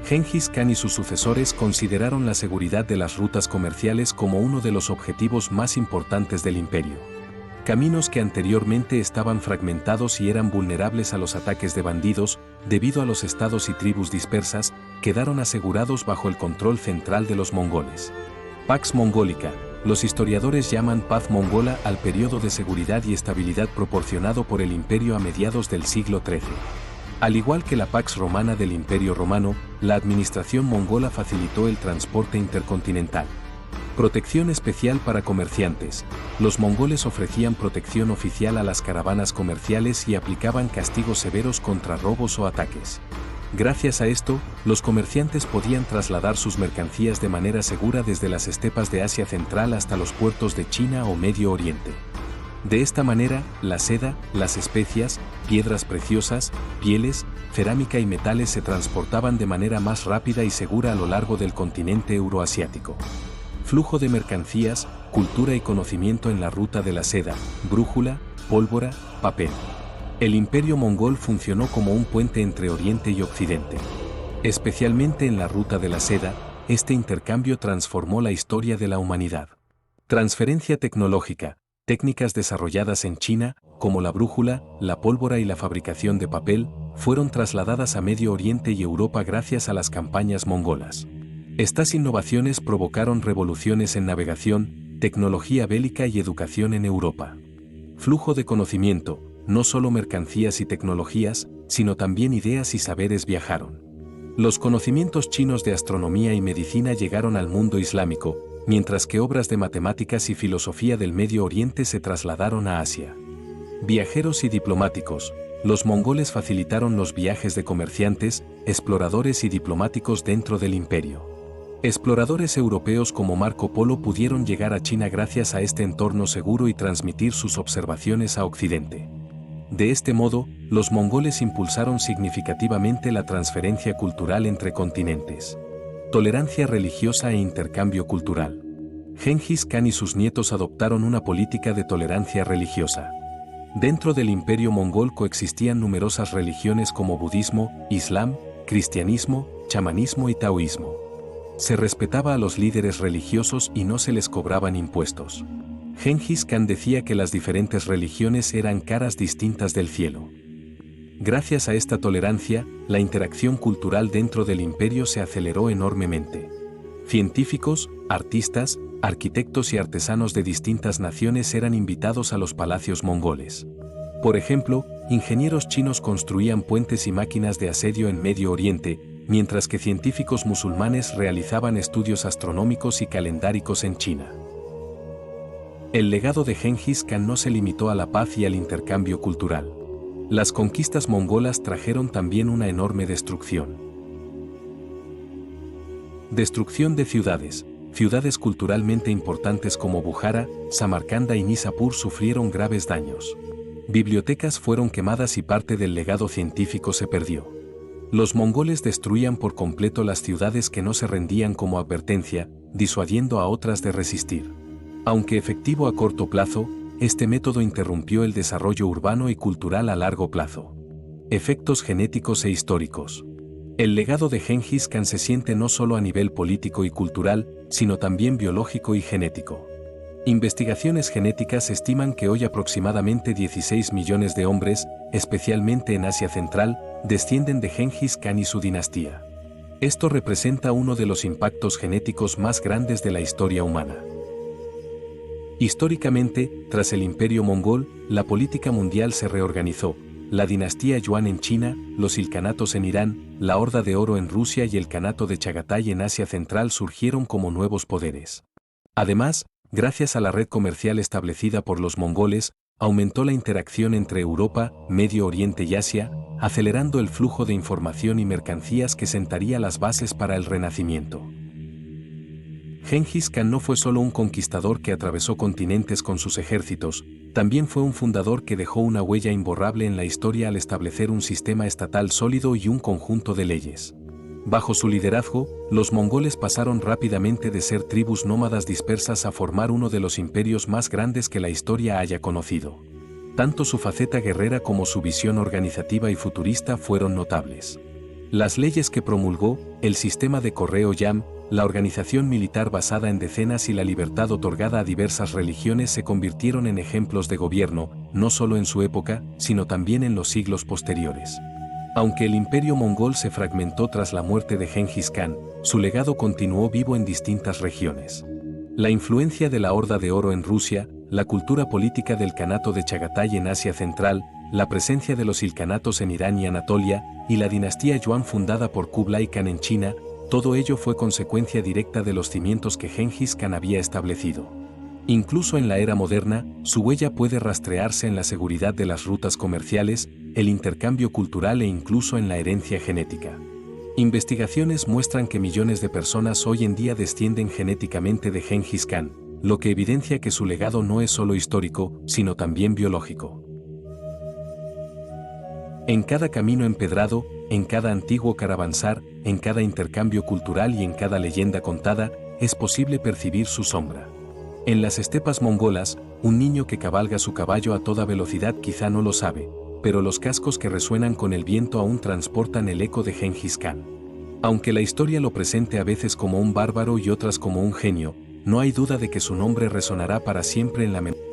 Gengis Khan y sus sucesores consideraron la seguridad de las rutas comerciales como uno de los objetivos más importantes del imperio. Caminos que anteriormente estaban fragmentados y eran vulnerables a los ataques de bandidos, debido a los estados y tribus dispersas, quedaron asegurados bajo el control central de los mongoles. Pax Mongolica. Los historiadores llaman paz mongola al periodo de seguridad y estabilidad proporcionado por el imperio a mediados del siglo XIII. Al igual que la Pax Romana del Imperio Romano, la administración mongola facilitó el transporte intercontinental. Protección especial para comerciantes. Los mongoles ofrecían protección oficial a las caravanas comerciales y aplicaban castigos severos contra robos o ataques. Gracias a esto, los comerciantes podían trasladar sus mercancías de manera segura desde las estepas de Asia Central hasta los puertos de China o Medio Oriente. De esta manera, la seda, las especias, piedras preciosas, pieles, cerámica y metales se transportaban de manera más rápida y segura a lo largo del continente euroasiático. Flujo de mercancías, cultura y conocimiento en la ruta de la seda, brújula, pólvora, papel. El imperio mongol funcionó como un puente entre Oriente y Occidente. Especialmente en la ruta de la seda, este intercambio transformó la historia de la humanidad. Transferencia tecnológica, técnicas desarrolladas en China, como la brújula, la pólvora y la fabricación de papel, fueron trasladadas a Medio Oriente y Europa gracias a las campañas mongolas. Estas innovaciones provocaron revoluciones en navegación, tecnología bélica y educación en Europa. Flujo de conocimiento, no solo mercancías y tecnologías, sino también ideas y saberes viajaron. Los conocimientos chinos de astronomía y medicina llegaron al mundo islámico, mientras que obras de matemáticas y filosofía del Medio Oriente se trasladaron a Asia. Viajeros y diplomáticos, los mongoles facilitaron los viajes de comerciantes, exploradores y diplomáticos dentro del imperio. Exploradores europeos como Marco Polo pudieron llegar a China gracias a este entorno seguro y transmitir sus observaciones a Occidente. De este modo, los mongoles impulsaron significativamente la transferencia cultural entre continentes. Tolerancia religiosa e intercambio cultural. Gengis Khan y sus nietos adoptaron una política de tolerancia religiosa. Dentro del imperio mongol coexistían numerosas religiones como budismo, islam, cristianismo, chamanismo y taoísmo. Se respetaba a los líderes religiosos y no se les cobraban impuestos. Gengis Khan decía que las diferentes religiones eran caras distintas del cielo. Gracias a esta tolerancia, la interacción cultural dentro del imperio se aceleró enormemente. Científicos, artistas, arquitectos y artesanos de distintas naciones eran invitados a los palacios mongoles. Por ejemplo, ingenieros chinos construían puentes y máquinas de asedio en Medio Oriente, mientras que científicos musulmanes realizaban estudios astronómicos y calendáricos en China. El legado de Gengis Khan no se limitó a la paz y al intercambio cultural. Las conquistas mongolas trajeron también una enorme destrucción. Destrucción de ciudades. Ciudades culturalmente importantes como Bujara, Samarcanda y Nishapur sufrieron graves daños. Bibliotecas fueron quemadas y parte del legado científico se perdió. Los mongoles destruían por completo las ciudades que no se rendían como advertencia, disuadiendo a otras de resistir. Aunque efectivo a corto plazo, este método interrumpió el desarrollo urbano y cultural a largo plazo. Efectos genéticos e históricos. El legado de Gengis Khan se siente no solo a nivel político y cultural, sino también biológico y genético. Investigaciones genéticas estiman que hoy aproximadamente 16 millones de hombres, especialmente en Asia Central, descienden de Gengis Khan y su dinastía. Esto representa uno de los impactos genéticos más grandes de la historia humana. Históricamente, tras el Imperio Mongol, la política mundial se reorganizó. La dinastía Yuan en China, los ilkhanatos en Irán, la Horda de Oro en Rusia y el Kanato de Chagatai en Asia Central surgieron como nuevos poderes. Además, gracias a la red comercial establecida por los mongoles, aumentó la interacción entre Europa, Medio Oriente y Asia, acelerando el flujo de información y mercancías que sentaría las bases para el Renacimiento. Gengis Khan no fue solo un conquistador que atravesó continentes con sus ejércitos, también fue un fundador que dejó una huella imborrable en la historia al establecer un sistema estatal sólido y un conjunto de leyes. Bajo su liderazgo, los mongoles pasaron rápidamente de ser tribus nómadas dispersas a formar uno de los imperios más grandes que la historia haya conocido. Tanto su faceta guerrera como su visión organizativa y futurista fueron notables. Las leyes que promulgó, el sistema de correo Yam, la organización militar basada en decenas y la libertad otorgada a diversas religiones se convirtieron en ejemplos de gobierno, no solo en su época, sino también en los siglos posteriores. Aunque el imperio mongol se fragmentó tras la muerte de Gengis Khan, su legado continuó vivo en distintas regiones. La influencia de la Horda de Oro en Rusia, la cultura política del Kanato de Chagatai en Asia Central, la presencia de los ilkhanatos en Irán y Anatolia, y la dinastía Yuan fundada por Kublai Khan en China, todo ello fue consecuencia directa de los cimientos que Gengis Khan había establecido. Incluso en la era moderna, su huella puede rastrearse en la seguridad de las rutas comerciales, el intercambio cultural e incluso en la herencia genética. Investigaciones muestran que millones de personas hoy en día descienden genéticamente de Gengis Khan, lo que evidencia que su legado no es solo histórico, sino también biológico. En cada camino empedrado, en cada antiguo caravansar, en cada intercambio cultural y en cada leyenda contada, es posible percibir su sombra. En las estepas mongolas, un niño que cabalga su caballo a toda velocidad quizá no lo sabe, pero los cascos que resuenan con el viento aún transportan el eco de Gengis Khan. Aunque la historia lo presente a veces como un bárbaro y otras como un genio, no hay duda de que su nombre resonará para siempre en la memoria.